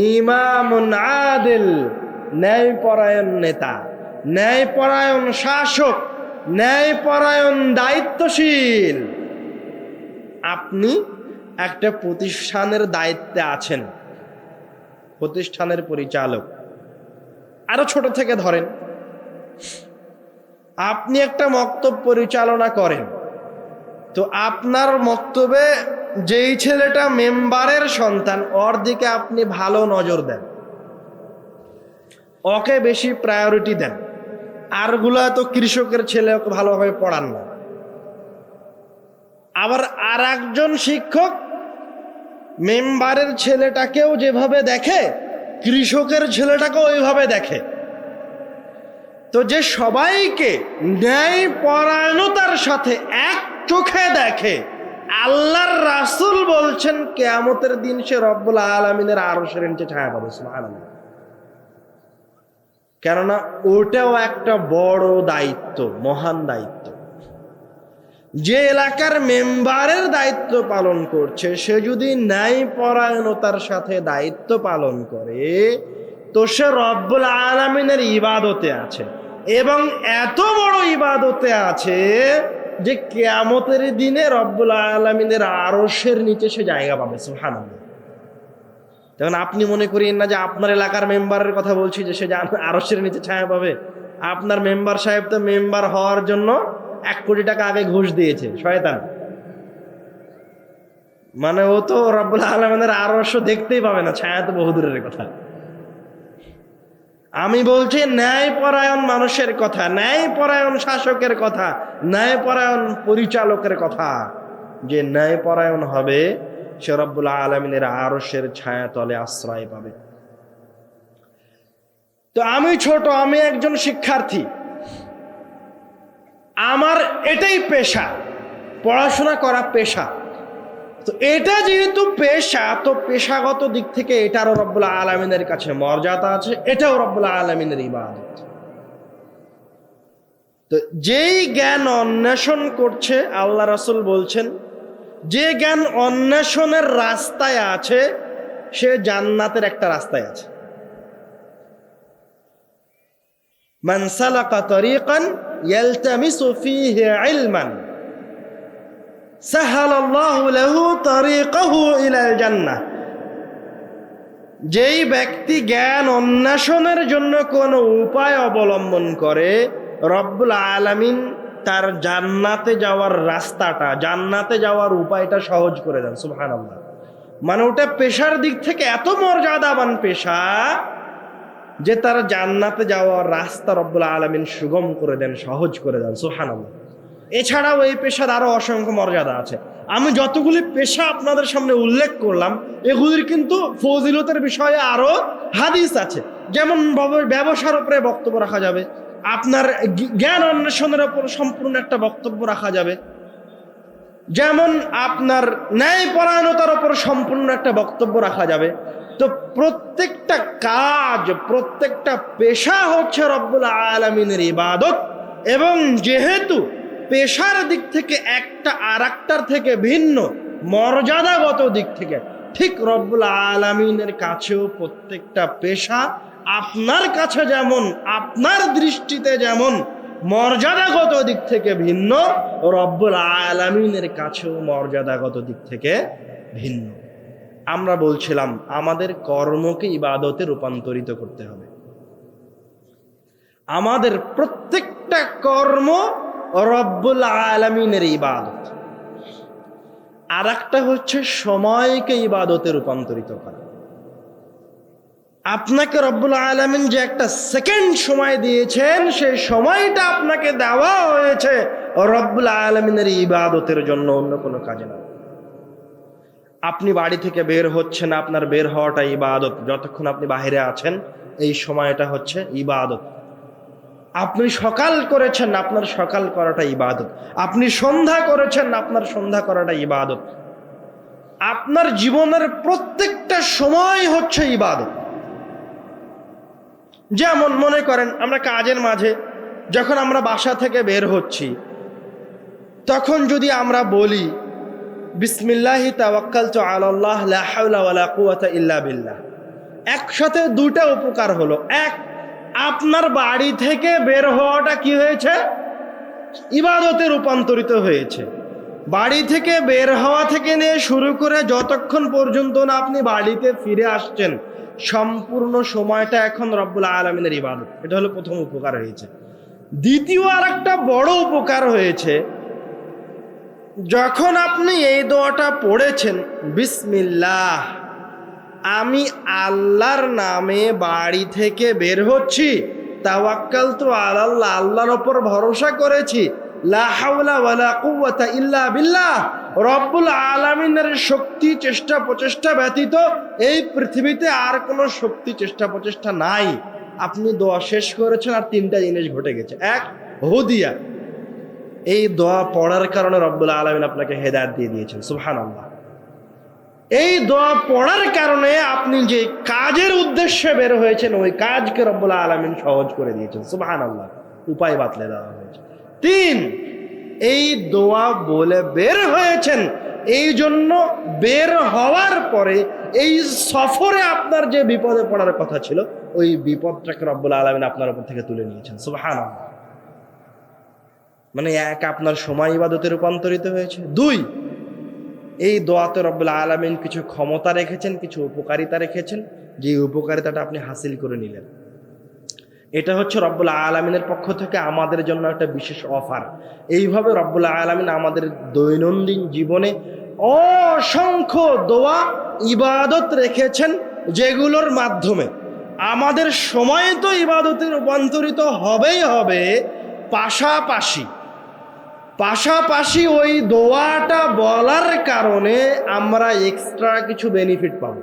ইমামুন আদিল, ন্যায়পরায়ণ নেতা, ন্যায়পরায়ণ শাসক, ন্যায়পরায়ণ দায়িত্বশীল। আপনি একটা প্রতিষ্ঠানের দায়িত্বে আছেন, প্রতিষ্ঠানের পরিচালক। আরো ছোট থেকে ধরেন, আপনি একটা মক্তব পরিচালনা করেন, তো আপনার মক্তবে যেই ছেলেটা মেম্বারের সন্তান, ওর দিকে আপনি ভালো নজর দেন, ওকে বেশি প্রায়োরিটি দেন। আরগুলা তো কৃষকের ছেলে, ওকে ভালোভাবে পড়ান না। আবার আর একজন শিক্ষক মেম্বারের ছেলেটাকেও যেভাবে দেখে, কৃষকের ছেলেটাকেও ওইভাবে দেখে। তো যে সবাইকে ন্যায়পরায়ণতার সাথে এক চোখে দেখে, আল্লাহর রাসূল বলছেন কিয়ামতের দিন সে রব্বুল আলামিনের আরশের নিচে ছায়া পাবে। সুবহানাল্লাহ। কেননা ওটাও একটা বড় দায়িত্ব, মহান দায়িত্ব। যে এলাকার মেম্বারের দায়িত্ব পালন করছে, সে যদি ন্যায়পরায়ণতার সাথে দায়িত্ব পালন করে, তো সে রব্বুল আলামিনের ইবাদতে আছে, এবং এত বড় ইবাদতে আছে যে কিয়ামতের দিনে রব্বুল আলামিনের আরশের নিচে সে জায়গা পাবে। সুবহানাল্লাহ। তখন আপনি মনে করেন না যে আপনার এলাকার মেম্বারের কথা বলছি, যে সে আরশের নিচে ছায়া পাবে। আপনার মেম্বার সাহেব তো মেম্বার হওয়ার জন্য 1 কোটি টাকা আগে ঘুষ দিয়েছে, শয়তান। মানে ও তো রব্বুল আলামিনের আরশ দেখতেই পাবে না, ছায়া তো বহুদূরের কথা। আমি বলছি ন্যায়পরায়ণ মানুষের কথা, ন্যায়পরায়ণ শাসকের কথা, ন্যায়পরায়ণ পরিচালকের কথা। যে ন্যায়পরায়ণ হবে, সে রব্বুল আলামিনের আরশের ছায়া তলে আশ্রয় পাবে। তো আমি ছোট, আমি একজন শিক্ষার্থী, আমার এটাই পেশা, পড়াশোনা করা পেশা। তো এটা যেহেতু পেশা, তো পেশাগত দিক থেকে এটারও রব্বুল আলামিনের কাছে মর্যাদা আছে, এটাও রব্বুল আলামিনের ইবাদত। তো যেই জ্ঞান অন্বেষণ করছে, আল্লাহ রাসূল বলছেন যে জ্ঞান অন্বেষণের রাস্তায় আছে সে জান্নাতের একটা রাস্তায় আছে। মান সালাকা তরিকান ইয়ালতামিসু ফীহি ইলমান সাহালাল্লাহু লাহু তরিকাহু ইলাল জান্নাহ। যেই ব্যক্তি জ্ঞান অন্বেষণের জন্য কোনো উপায় অবলম্বন করে, রব্বুল আলামিন তার জান্নাতে যাওয়ার রাস্তাটা, জান্নাতে যাওয়ার উপায়টা সহজ করে দেন। সুবহানাল্লাহ। মানে ওটা পেশার দিক থেকে এত মর্যাদাবান পেশা যে তার জান্নাতে যাওয়ার রাস্তা রব্বুল আলামিন সুগম করে দেন, সহজ করে দেন। সুবহানাল্লাহ। এছাড়াও এই পেশার আরো অসংখ্য মর্যাদা আছে। আমি যতগুলি পেশা আপনাদের সামনে উল্লেখ করলাম, এগুলির কিন্তু ফজিলতের বিষয়ে আরো হাদিস আছে। যেমন ব্যবসার উপরে বক্তব্য রাখা যাবে, আপনার জ্ঞান অন্বেষণের উপর সম্পূর্ণ একটা বক্তব্য রাখা যাবে, যেমন আপনার ন্যায়পরায়ণতার উপর সম্পূর্ণ একটা বক্তব্য রাখা যাবে। তো প্রত্যেকটা কাজ, প্রত্যেকটা পেশা হচ্ছে রব্বুল আলামিনের ইবাদত, এবং যেহেতু পেশার দিক থেকে একটা আরেকটার থেকে ভিন্ন, মর্যাদাগত দিক থেকে ঠিক রব্বুল আলামিনের কাছেও প্রত্যেকটা পেশা আপনার কাছে যেমন, আপনার দৃষ্টিতে যেমন মর্যাদাগত দিক থেকে ভিন্ন, রব্বুল আলামিনের কাছেও মর্যাদাগত দিক থেকে ভিন্ন। আমরা বলছিলাম আমাদের কর্মকে ইবাদতে রূপান্তরিত করতে হবে। আমাদের প্রত্যেকটা কর্ম রব্বুল আলামিনের ইবাদত। আর একটা হচ্ছে সময়কে ইবাদতে রূপান্তরিত করা। আপনাকে রব্বুল আলামিন যে একটা সেকেন্ড সময় দিয়েছেন, সেই সময়টা আপনাকে দেওয়া হয়েছে রব্বুল আলামিনের ইবাদতের জন্য, অন্য কোনো কাজে না। আপনি বাড়ি থেকে বের হচ্ছেন, আপনার বের হওয়াটা ইবাদত। যতক্ষণ আপনি বাইরে আছেন এই সময়টা হচ্ছে ইবাদত। আপনি সকাল করেছেন, আপনার সকাল করাটা ইবাদত। আপনি সন্ধ্যা করেছেন, আপনার সন্ধ্যা করাটা ইবাদত। আপনার জীবনের প্রত্যেকটা সময় হচ্ছে ইবাদত। যেমন মনে করেন আমরা কাজের মাঝে যখন আমরা বাসা থেকে বের হচ্ছি, তখন যদি আমরা বলি বিসমিল্লাহি তাওয়াক্কালতু আলাল্লাহ লা হাওলা ওয়ালা কুওয়াতা ইল্লা বিল্লাহ, একসাথে দুটা উপকার হলো। এক, আপনার বাড়ি থেকে বের হওয়াটা কি হয়েছে? ইবাদতে রূপান্তরিত হয়েছে। বাড়ি থেকে বের হওয়া থেকে নিয়ে শুরু করে যতক্ষণ পর্যন্ত না আপনি বাড়িতে ফিরে আসছেন, সম্পূর্ণ সময়টা এখন রব্বুল আলামিনের ইবাদত। এটা হলো প্রথম উপকার হয়েছে। দ্বিতীয় আর একটা বড় উপকার হয়েছে, যখন আপনি এই দোয়াটা পড়েছেন, বিসমিল্লাহ, আমি আল্লাহর নামে বাড়ি থেকে বের হচ্ছি, তাওয়াক্কালতু আলাল্লাহ, আল্লাহর ওপর ভরসা করেছি, লা হাওলা ওয়ালা কুওয়াতা ইল্লা বিল্লাহ, রব্বুল আলামিনের শক্তি চেষ্টা প্রচেষ্টা ব্যতীত এই পৃথিবীতে আর কোনো শক্তি চেষ্টা প্রচেষ্টা নাই। আপনি দোয়া শেষ করেছেন আর তিনটা জিনিস ঘটে গেছে। এক, হুদিয়া, এই দোয়া পড়ার কারণে রব্বুল আলামিন আপনাকে হেদায়েত দিয়ে দিয়েছেন। সুবহানাল্লাহ। এই দোয়া পড়ার কারণে আপনি যে কাজের উদ্দেশ্যে বের হয়েছেন, ওই কাজকে রব্বুল আলামিন সহজ করে দিয়েছেন। সুবহানাল্লাহ। উপায় বাতলে দেওয়া হয়েছে। তিন, এই দোয়া বলে বের হয়েছেন, এই জন্য বের হওয়ার পরে এই সফরে আপনার যে বিপদে পড়ার কথা ছিল, ওই বিপদটাকে রব্বুল আলামিন আপনার উপর থেকে তুলে নিয়েছেন। সুবহানাল্লাহ। মানে এক, আপনার সময় ইবাদতে রূপান্তরিত হয়েছে। দুই, এই দোয়াতে রব্বুল আলামিন কিছু ক্ষমতা রেখেছেন, কিছু উপকারিতা রেখেছেন, যে উপকারিতাটা আপনি হাসিল করে নিলেন। এটা হচ্ছে রব্বুল আলামিনের পক্ষ থেকে আমাদের জন্য একটা বিশেষ অফার। এইভাবে রব্বুল আলামিন আমাদের দৈনন্দিন জীবনে অসংখ্য দোয়া ইবাদত রেখেছেন, যেগুলোর মাধ্যমে আমাদের সময় তো ইবাদতে রূপান্তরিত হবেই হবে, পাশাপাশি ওই দোয়াটা বলার কারণে আমরা এক্সট্রা কিছু বেনিফিট পাবো,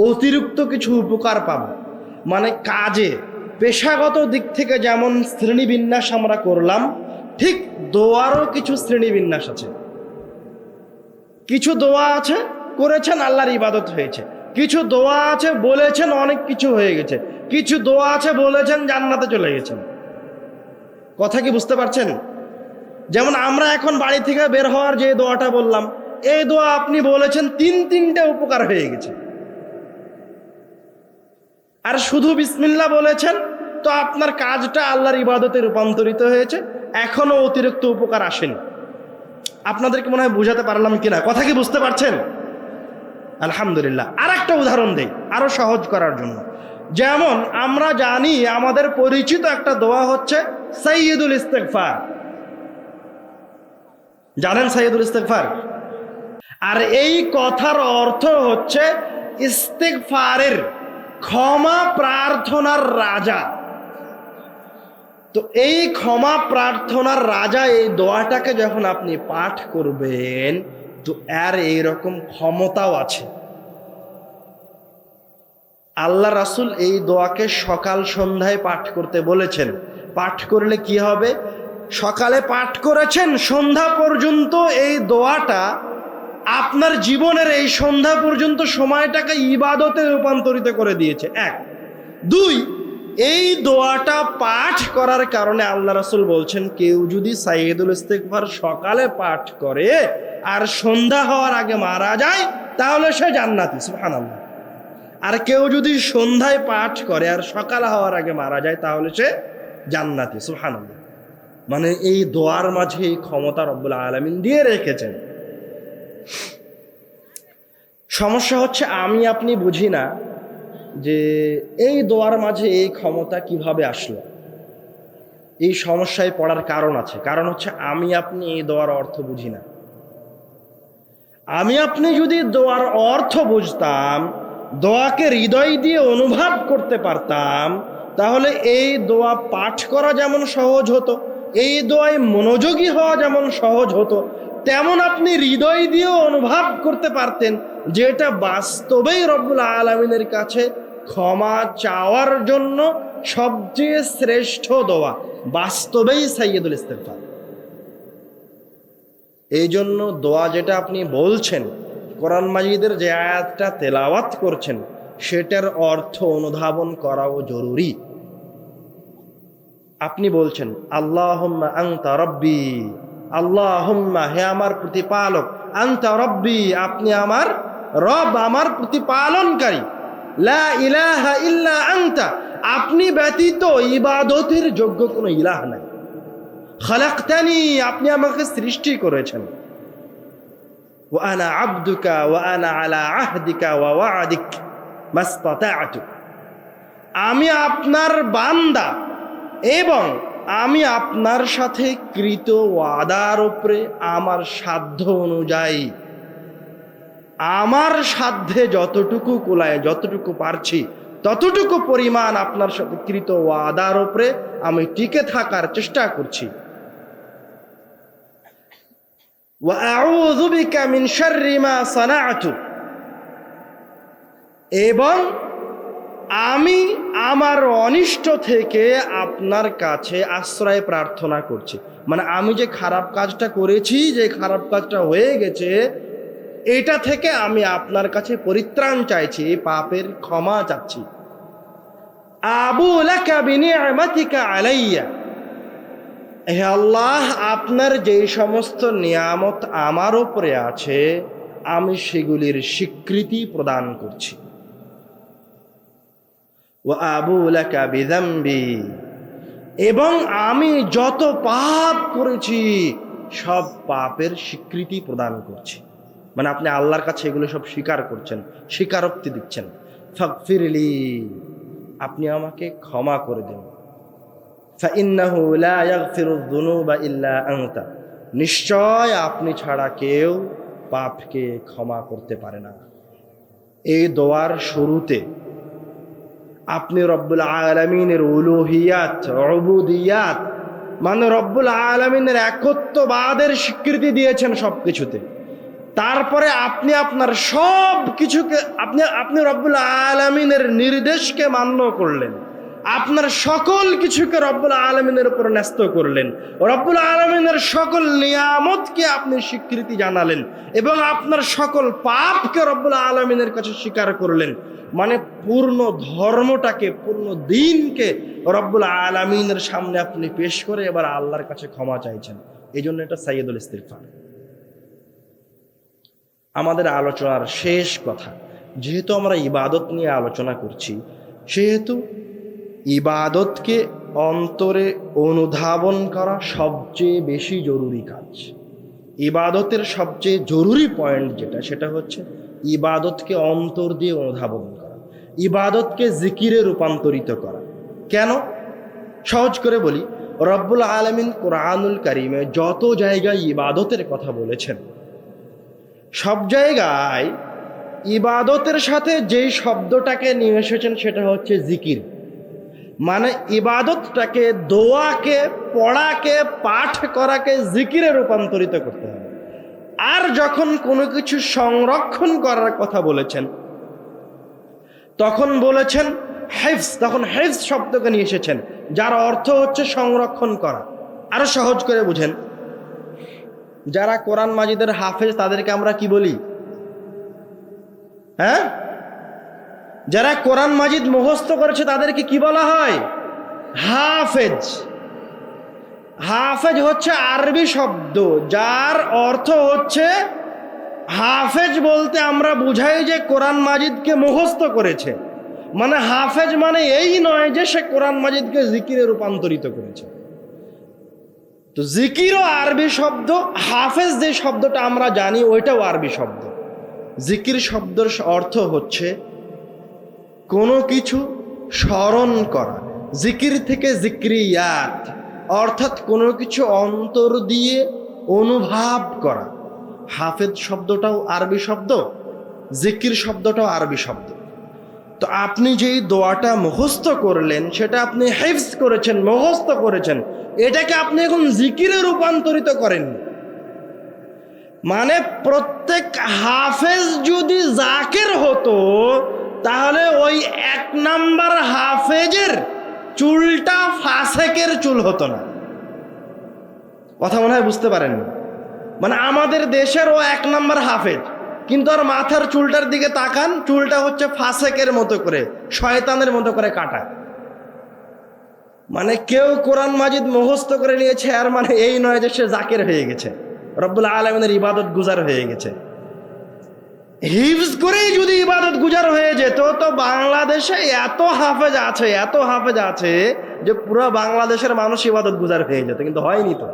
অতিরিক্ত কিছু উপকার পাবো। মানে কাজে পেশাগত দিক থেকে যেমন শ্রেণীবিন্যাস আমরা করলাম, ঠিক দোয়ারও কিছু শ্রেণীবিন্যাস আছে। কিছু দোয়া আছে করেছেন আল্লাহর ইবাদত হয়েছে, কিছু দোয়া আছে বলেছেন অনেক কিছু হয়ে গেছে, কিছু দোয়া আছে বলেছেন জান্নাতে চলে গেছেন। কথা কি বুঝতে পারছেন? যেমন আমরা এখন বাড়ি থেকে বের হওয়ার যে দোয়াটা বললাম, এই দোয়া আপনি বলেছেন, তিনটে উপকার হয়ে গেছে। আর শুধু বিসমিল্লাহ বলেছেন, তো আপনার কাজটা আল্লাহর ইবাদতে রূপান্তরিত হয়েছে, এখনো অতিরিক্ত উপকার আসেনি। আপনাদেরকে মনে হয় বুঝাতে পারলাম কিনা, কথা কি বুঝতে পারছেন? আলহামদুলিল্লাহ। আর একটা উদাহরণ দেই আরো সহজ করার জন্য। যেমন আমরা জানি আমাদের পরিচিত একটা দোয়া হচ্ছে সাইয়্যিদুল ইস্তিগফার। জানেন সাইয়্যিদুল ইস্তিগফার? আর এই কথার অর্থ হচ্ছে ইস্তিগফারের, ক্ষমা প্রার্থনার রাজা। তো এই ক্ষমা প্রার্থনার রাজা এই দোয়াটাকে যখন আপনি পাঠ করবেন, তো এর এইরকম ক্ষমতাও আছে। আল্লাহ রাসূল এই দোয়াকে সকাল সন্ধ্যায় পাঠ করতে বলেছেন। পাঠ করলে কি হবে? সকালে পাঠ করেছেন, সন্ধ্যা পর্যন্ত এই দোয়াটা আপনার জীবনের এই সন্ধ্যা পর্যন্ত সময়টাকে ইবাদতে রূপান্তরিত করে দিয়েছে। 1 2, এই দোয়াটা পাঠ করার কারণে আল্লাহ রাসূল বলছেন, কেউ যদি সাইয়্যিদুল ইস্তিগফার সকালে পাঠ করে আর সন্ধ্যা হওয়ার আগে মারা যায়, তাহলে সে জান্নাতি। সুবহানাল্লাহ। আর কেউ যদি সন্ধ্যায় পাঠ করে আর সকাল হওয়ার আগে মারা যায়, তাহলে সে জান্নাতি। সুবহানাল্লাহ। মানে এই দোয়ার মাঝে এই ক্ষমতা রব্বুল আলামিন দিয়ে রেখেছেন। সমস্যা হচ্ছে আমি আপনি বুঝি না যে এই দোয়ার মাঝে এই ক্ষমতা কিভাবে আসলো। এই সমস্যায় পড়ার কারণ আছে। কারণ হচ্ছে আমি আপনি এই দোয়ার অর্থ বুঝি না। আমি আপনি যদি দোয়ার অর্থ বুঝতাম, দোয়াকে হৃদয় দিয়ে অনুভব করতে পারতাম, তাহলে এই দোয়া পাঠ করা যেমন সহজ হতো, এই দোয়ায় মনোযোগী হওয়া যেমন সহজ হতো, তেমন আপনি হৃদয় দিয়েও অনুভব করতে পারতেন যে এটা বাস্তবেই রব্বুল আলামিনের কাছে ক্ষমা চাওয়ার জন্য সবচেয়ে শ্রেষ্ঠ দোয়া, বাস্তবেই সাইয়্যিদুল ইস্তিগফার। এই জন্য দোয়া যেটা আপনি বলছেন, কোরআন মাজিদের যে আয়াতটা তেলাওয়াত করছেন, সেটার অর্থ অনুধাবন করাও জরুরি। আপনি বলছেন আল্লাহুম্মা আনতা রব্বি, আল্লাহুম্মা, হে আমার প্রতিপালক, আনতা রব্বি, আপনি আমার রব, আমার প্রতিপালনকারী, লা ইলাহা ইল্লা আনতা, আপনি ব্যতীত ইবাদতের যোগ্য কোনো ইলাহ নাই, খালাকতানি, আপনি আমাকে সৃষ্টি করেছেন, ওয়া আনা আবদুকা ওয়া আনা আলা আহদিকা ওয়া ওয়া'দিক মাসতাতা'তু, আমি আপনার বান্দা এবং আমি আপনার সাথে কৃত ওয়াদার উপরে আমার সাধ্য অনুযায়ী, আমার সাধ্যে যতটুকু কুলায়, যতটুকু পারছি, ততটুকু পরিমাণ আপনার সাথে কৃত ওয়াদার উপরে আমি টিকে থাকার চেষ্টা করছি। ওয়া আউযু বিকা মিন শাররি মা সানা'তু, এবং আমি আমার অনিষ্ট থেকে আপনার কাছে আশ্রয় প্রার্থনা করছি। মানে আমি যে খারাপ কাজটা করেছি, যে খারাপ কাজটা হয়ে গেছে, এটা থেকে আমি আপনার কাছে পরিত্রাণ চাইছি, এই পাপের ক্ষমা চাচ্ছি। আবু লাকা বিনি'মাতিকা আলাইয়া, হে আল্লাহ, আপনার যে সমস্ত নিয়ামত আমার উপরে আছে, আমি সেগুলির স্বীকৃতি প্রদান করছি। ওয়া আবু লাকা বিযামবি, এবং আমি যত পাপ করেছি সব পাপের স্বীকৃতি প্রদান করছি। মানে আপনি আল্লাহর কাছে এগুলো সব স্বীকার করছেন, স্বীকারোক্তি দিচ্ছেন। ফাগফিরলি, আপনি আমাকে ক্ষমা করে দিন। ফাইন্নাহু লা ইয়াগফিরুয যুনুবা ইল্লা আনতা, নিশ্চয় আপনি ছাড়া কেউ পাপকে ক্ষমা করতে পারে না। এই দোয়ার শুরুতে আপনি রব্বুল আলামিনের উলুহিয়াত, উবুদিয়াত, মানে রব্বুল আলামিনের একত্ববাদের স্বীকৃতি দিয়েছেন সবকিছুতে। তারপরে আপনি আপনার সব কিছুকে আপনি রব্বুল আলামিনের নির্দেশকে মান্য করলেন। আপনার সকল কিছুকে রব্বুল আলামিনের উপর ন্যস্ত করলেন, রব্বুল আলামিনের সকল নিয়ামতকে আপনি স্বীকৃতি জানালেন এবং আপনার সকল পাপকে রব্বুল আলামিনের কাছে স্বীকার করলেন। মানে পূর্ণ ধর্মটাকে, পূর্ণ দিনকে রব্বুল আলামিনের সামনে আপনি পেশ করে এবার আল্লাহর কাছে ক্ষমা চাইছেন। এই জন্য এটা সাইয়্যিদুল ইস্তিগফার। আমাদের আলোচনার শেষ কথা, যেহেতু আমরা ইবাদত নিয়ে আলোচনা করছি, সেহেতু ইবাদতকে অন্তরে অনুধাবন করা সবচেয়ে বেশি জরুরি কাজ। ইবাদতের সবচেয়ে জরুরি পয়েন্ট যেটা, সেটা হচ্ছে ইবাদতকে অন্তর দিয়ে অনুধাবন করা, ইবাদতকে জিকিরে রূপান্তরিত করা। কেন? সহজ করে বলি, রব্বুল আলামিন কোরআনুল কারীমে যত জায়গায় ইবাদতের কথা বলেছেন, সব জায়গায় ইবাদতের সাথে যেই শব্দটাকে নিয়ে এসেছেন সেটা হচ্ছে জিকির। মানে ইবাদতটাকে, দোয়াকে, পড়াকে, পাঠ করাকে জিকিরে রূপান্তরিত করতে হবে। আর যখন কোনো কিছু সংরক্ষণ করার কথা বলেছেন তখন বলেছেন হিফজ, তখন হিফজ শব্দকে নিয়ে এসেছেন, যার অর্থ হচ্ছে সংরক্ষণ করা। আরো সহজ করে বুঝেন, যারা কোরআন মাজিদের হাফেজ তাদেরকে আমরা কি বলি? হ্যাঁ, যারা কোরআন মাজিদ মুখস্থ করেছে তাদেরকে কি বলা হয়? হাফেজ। হাফেজ হচ্ছে আরবি শব্দ, যার অর্থ হচ্ছে, হাফেজ বলতে আমরা বুঝাই যে কোরআন মাজিদকে মুখস্থ করেছে। মানে হাফেজ মানে এই নয় যে সে কোরআন মাজিদকে জিকিরে রূপান্তরিত করেছে। তো জিকিরও আরবি শব্দ, হাফেজ যে শব্দটা আমরা জানি ওইটাও আরবি শব্দ। জিকির শব্দের অর্থ হচ্ছে কোনো কিছু স্মরণ করা। জিকির থেকে জিক্রিয়াত, অর্থাৎ কোনো কিছু অন্তর দিয়ে অনুভব করা। হাফেজ শব্দটাও আরবি শব্দ, জিকির শব্দটাও আরবি শব্দ। তো আপনি যেই দোয়াটা মুখস্থ করলেন সেটা আপনি হিফজ করেছেন, মুখস্থ করেছেন, এটাকে আপনি এখন জিকিরে রূপান্তরিত করেন। মানে প্রত্যেক হাফেজ যদি জাকির হতো তাহলে ওই 1 নাম্বার হাফেজের চুলটা ফাসেকের চুল হতো না। কথা মনে হয় বুঝতে পারেন? মানে আমাদের দেশের ও 1 নাম্বার হাফেজ, কিন্তু আর মাথার চুলটার দিকে তাকান, চুলটা হচ্ছে ফাসেকের মতো করে, শয়তানের মতো করে কাটা। মানে কেউ কোরআন মাজিদ মুখস্থ করে নিয়েছে আর মানে এই নয় যে সে জাকির হয়ে গেছে, রব্বুল আলামিনের ইবাদত গুজার হয়ে গেছে। হিফজ করেই যদি ইবাদত গুজার হয়ে যেত তো বাংলাদেশে এত হাফেজ আছে, এত হাফেজ আছে যে পুরো বাংলাদেশের মানুষ ইবাদত গুজার হয়ে যেত, কিন্তু হয়নি তো।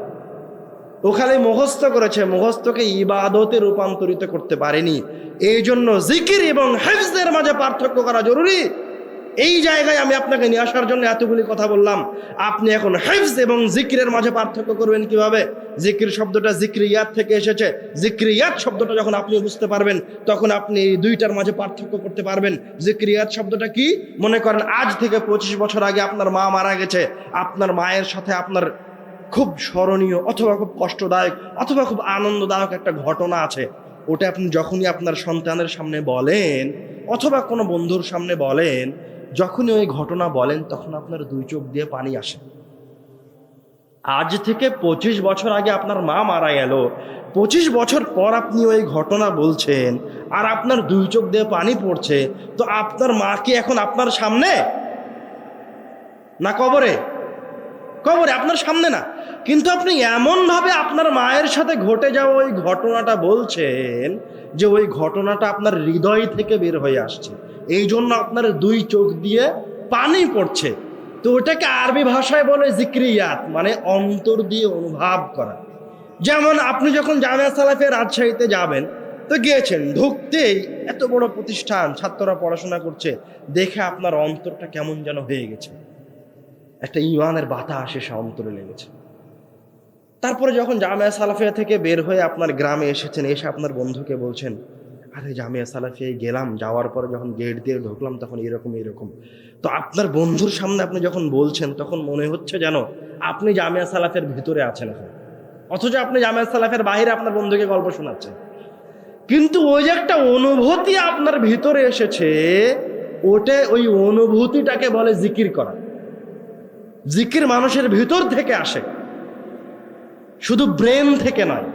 ও খালি মুখস্থ করেছে, মুখস্থকে ইবাদতে রূপান্তরিত করতে পারেনি। এই জন্য জিকির এবং হিফজের মাঝে পার্থক্য করা জরুরি। এই জায়গায় আমি আপনাকে নিয়ে আসার জন্য এতগুলি কথা বললাম। আপনি এখন হিফজ এবং জিকিরের মাঝে পার্থক্য করবেন কিভাবে? জিকির শব্দটা জিক্রিয়াত থেকে এসেছে। জিক্রিয়াত শব্দটা যখন আপনি বুঝতে পারবেন তখন আপনি এই দুইটার মাঝে পার্থক্য করতে পারবেন। জিক্রিয়াত শব্দটা কি? মনে করেন আজ থেকে 25 বছর আগে আপনার মা মারা গেছে, আপনার মায়ের সাথে আপনার খুব স্মরণীয় অথবা খুব কষ্টদায়ক অথবা খুব আনন্দদায়ক একটা ঘটনা আছে। ওটা আপনি যখনই আপনার সন্তানের সামনে বলেন অথবা কোনো বন্ধুর সামনে বলেন, যখনই ওই ঘটনা বলেন তখন আপনার 2 চোখ দিয়ে পানি আসে। আজ থেকে 25 বছর আগে আপনার মা মারা গেল, 25 বছর পর আপনি ওই ঘটনা বলছেন আর আপনার 2 চোখ দিয়ে পানি পড়ছে। তো আপনার মা কি এখন আপনার সামনে না কবরে? কবরে, আপনার সামনে না। কিন্তু আপনি এমনভাবে আপনার মায়ের সাথে ঘটে যাওয়া ওই ঘটনাটা বলছেন যে ওই ঘটনাটা আপনার হৃদয় থেকে বের হয়ে আসছে, এই জন্য আপনার 2 চোখ দিয়ে পানি পড়ছে। তো ওটাকে আরবি ভাষায় বলে জিক্রিয়াত, মানে অন্তর দিয়ে অনুভব করা। যেমন আপনি যখন জামিয়া সালাফিয়া রাজশাহীতে যাবেন, তো গিয়েছেন, ঢুকতেই এত বড় প্রতিষ্ঠান, ছাত্ররা পড়াশোনা করছে, দেখে আপনার অন্তরটা কেমন যেন হয়ে গেছে, একটা ঈমানের বাতাস এসে অন্তরে লেগেছে। তারপরে যখন জামিয়া সালাফিয়া থেকে বের হয়ে আপনার গ্রামে এসেছেন, এসে আপনার বন্ধুকে বলছেন, আরে জামিয়া সালাফিয়ায় গেলাম, যাওয়ার পরে যখন গেট দিয়ে ঢুকলাম তখন এরকম এরকম। তো আপনার বন্ধুর সামনে আপনি যখন বলছেন তখন মনে হচ্ছে যেন আপনি জামিয়া সালাফের ভিতরে আছেন এখন, অথচ আপনি জামিয়া সালাফের বাইরে আপনার বন্ধুকে গল্প শোনাচ্ছেন। কিন্তু ওই যে একটা অনুভূতি আপনার ভিতরে এসেছে, ওটা ওই অনুভূতিটাকে বলে জিকির করা। জিকির মানুষের ভিতর থেকে আসে, শুধু ব্রেন থেকে নয়।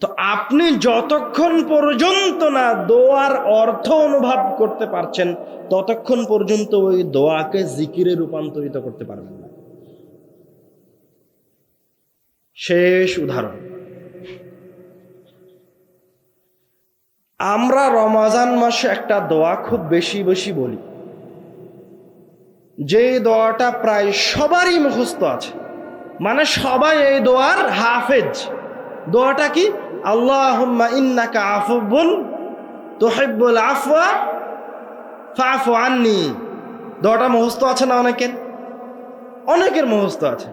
তো আপনি যতক্ষণ পর্যন্ত না দোয়ার অর্থ অনুভব করতে পারছেন, ততক্ষণ পর্যন্ত ওই দোয়াকে জিকিরে রূপান্তরিত করতে পারবেন না। শেষ উদাহরণ, আমরা রমজান মাসে একটা দোয়া খুব বেশি বেশি বলি, যে দোয়াটা প্রায় সবারই মুখস্থ আছে, মানে সবাই এই দোয়ার হাফেজ। দোয়াটা কি? আল্লাহুম্মা ইন্নাকা আফুবুন তুহিব্বুল আফওয়া ফাফু আন্নি। দোয়াটা মুখস্থ আছে না অনেকের? অনেকের মুখস্থ আছে।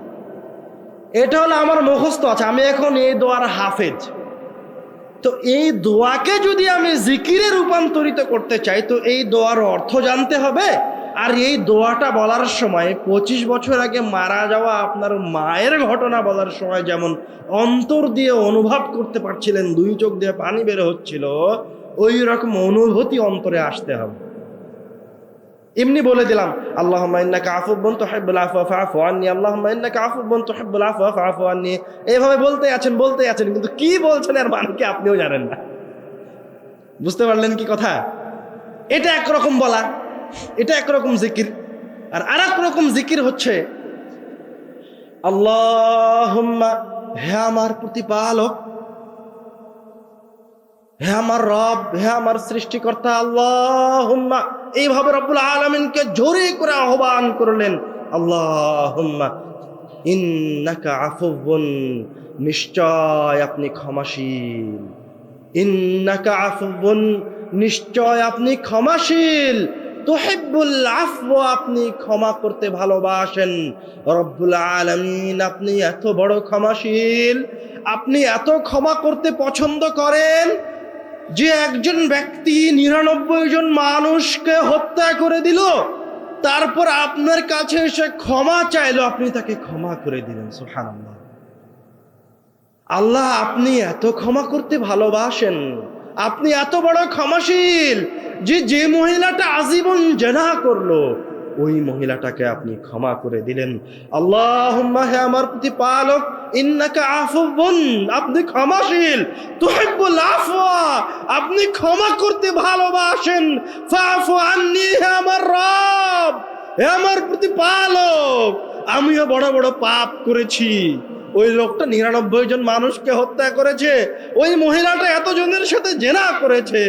এটা হলো আমার মুখস্থ আছে, আমি এখন এই দোয়ার হাফেজ। তো এই দোয়াকে যদি আমি জিকিরে রূপান্তরিত করতে চাই, তো এই দোয়ার অর্থ জানতে হবে। আর এই দোয়াটা বলার সময় 25 বছর আগে মারা যাওয়া আপনার মায়ের ঘটনা বলার সময় যেমন অন্তর দিয়ে অনুভব করতে পারছিলেন, 2 চোখ দিয়ে পানি বের হচ্ছিল, ওই রকম অনুভূতি অন্তরে আসতে হবে। এমনি বলে দিলাম আল্লাহুম্মা ইন্নাকা আফুবুন তুহিব্বুল আফওয়া ফাফু আন্নি, আল্লাহুম্মা ইন্নাকা আফুবুন তুহিব্বুল আফওয়া ফাফু আন্নি, এইভাবে বলতে আছেন কিন্তু কি বলছেন এর মানে কি আপনিও জানেন না। বুঝতে পারলেন কি কথা? এটা একরকম বলা, এটা একরকম জিকির। আর আরেক রকম জিকির হচ্ছে আল্লাহুম্মা, হে আমার প্রতিপালক, হে আমার রব, হে আমার সৃষ্টিকর্তা, আল্লাহুম্মা, এইভাবে রব্বুল আলামিনকে জোরে করে আহ্বান করলেন, আল্লাহুম্মা ইন্নাকা আফুবুন, নিশ্চয় আপনি ক্ষমাশীল, ইন্নাকা আফুবুন, নিশ্চয় আপনি ক্ষমাশীল, তুহিব্বুল আফওয়া, আপনি ক্ষমা করতে ভালোবাসেন। রব্বুল আলামিন, আপনি এত বড় ক্ষমাশীল, আপনি এত ক্ষমা করতে পছন্দ করেন যে একজন ব্যক্তি 99 জন মানুষকে হত্যা করে দিল, তারপর আপনার কাছে এসে ক্ষমা চাইলো, আপনি তাকে ক্ষমা করে দিলেন। সুবহানাল্লাহ। আল্লাহ, আপনি এত ক্ষমা করতে ভালোবাসেন, আপনি এত বড় ক্ষমাশীল যে মহিলাটা আজীবন জেনা করলো, ওই মহিলাটাকে আপনি ক্ষমা করে দিলেন। আল্লাহুম্মা, হে আমার প্রতিপালক, ইন্নাকা আফুবুন, আপনি ক্ষমাশীল, তুহিব্বুল আফওয়া, আপনি ক্ষমা করতে ভালোবাসেন, ফাফু আন্নি, হে আমার রব, হে আমার প্রতিপালক, আমিও বড় বড় পাপ করেছি। ওই লোকটা 99 জন মানুষকে হত্যা করেছে, ওই মহিলাটা এতজনের সাথে জেনা করেছে।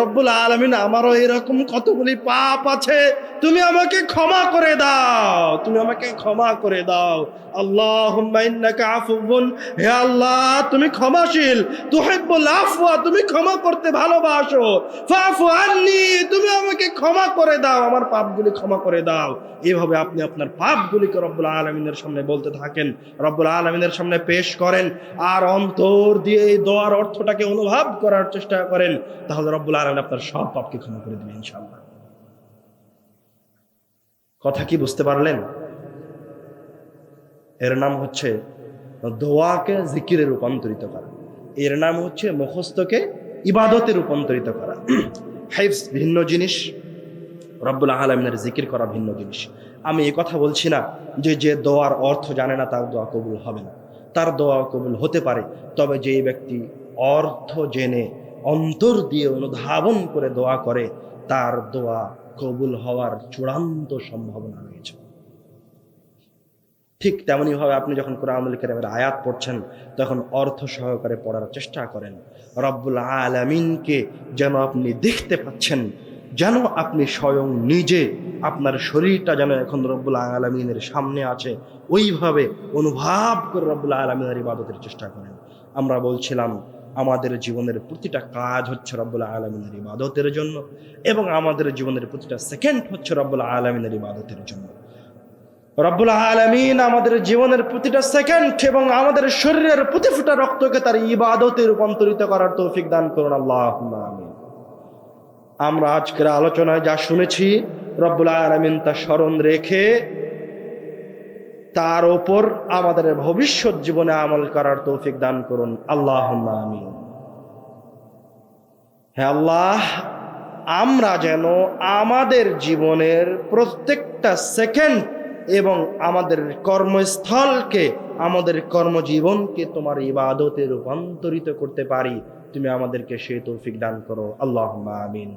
রব্বুল আলামিন, আমারও এরকম কতগুলি পাপ আছে, তুমি আমাকে ক্ষমা করে দাও, তুমি আমাকে ক্ষমা করে দাও। আল্লাহুম্মা ইন্নাকা আফুবুন, হে আল্লাহ, তুমি ক্ষমাশীল, তুহিব্বুল আফওয়া, তুমি ক্ষমা করতে ভালোবাসো, ফাফু আন্নি, তুমি আমাকে ক্ষমা করে দাও, আমার পাপগুলি ক্ষমা করে দাও। এইভাবে আপনি আপনার পাপগুলিকে রব্বুল আলামিনের সামনে বলতে থাকেন, রব্বুল আলামিনের সামনে পেশ করেন, আর অন্তর দিয়ে এই দোয়ার অর্থটাকে অনুভব করার চেষ্টা করেন, তাহলে রব্বুল আলামিন আপনার সব পাপকে ক্ষমা করে দিবেন ইনশাআল্লাহ। কথা কি বুঝতে পারলেন? এর নাম হচ্ছে দোয়াকে জিকিরে রূপান্তরিত করা, এর নাম হচ্ছে মুখস্থকে ইবাদতে রূপান্তরিত করা। হিফজ ভিন্ন জিনিস, রব্বুল আলামিনের জিকির করা ভিন্ন জিনিস। আমি এই কথা বলছি না যে দোয়ার অর্থ জানে না তার দোয়া কবুল হবে না, তার দোয়া কবুল হতে পারে, তবে যে ব্যক্তি অর্থ জেনে অন্তর দিয়ে অনুধাবন করে দোয়া করে, তার দোয়া কবুল হওয়ার চূড়ান্ত সম্ভাবনা রয়েছে। ঠিক তেমনি ভাবে আপনি যখন কুরআনুল কারীমের আয়াত পড়ছেন, তখন অর্থ সহকারে পড়ার চেষ্টা করেন। রব্বুল আলামিনকে যেন আপনি দেখতে পাচ্ছেন, যেন আপনি স্বয়ং নিজে, আপনার শরীরটা যেন এখন রব্বুল আলামিনের সামনে আছে, ওইভাবে অনুভব করে রব্বুল আলামিনের ইবাদতের চেষ্টা করেন। আমরা বলছিলাম আমাদের জীবনের প্রতিটা কাজ হচ্ছে রব্বুল আলামিনের ইবাদতের জন্য, এবং আমাদের জীবনের প্রতিটা সেকেন্ড হচ্ছে রব্বুল আলামিনের ইবাদতের জন্য। রব্বুল আলামিন আমাদের জীবনের প্রতিটা সেকেন্ড এবং আমাদের শরীরের প্রতি ফোঁটা রক্তকে তার ইবাদতে রূপান্তরিত করার তৌফিক দান করুন, আল্লাহুম্মা আমিন। আমরা আজকের আলোচনায় যা শুনেছি, রব্বুল আলামিন তা স্মরণ রেখে তার ওপর আমাদের ভবিষ্যৎ জীবনে আমল করার তৌফিক দান করুন, আল্লাহুম্মা আমিন। হে আল্লাহ, আমরা যেন আমাদের জীবনের প্রত্যেকটা সেকেন্ড এবং আমাদের কর্মস্থলকে, আমাদের কর্মজীবনকে তোমার ইবাদতে রূপান্তরিত করতে পারি। তুমি আমাদেরকে সেই তৌফিক দান করো, আল্লাহুম্মা আমিন।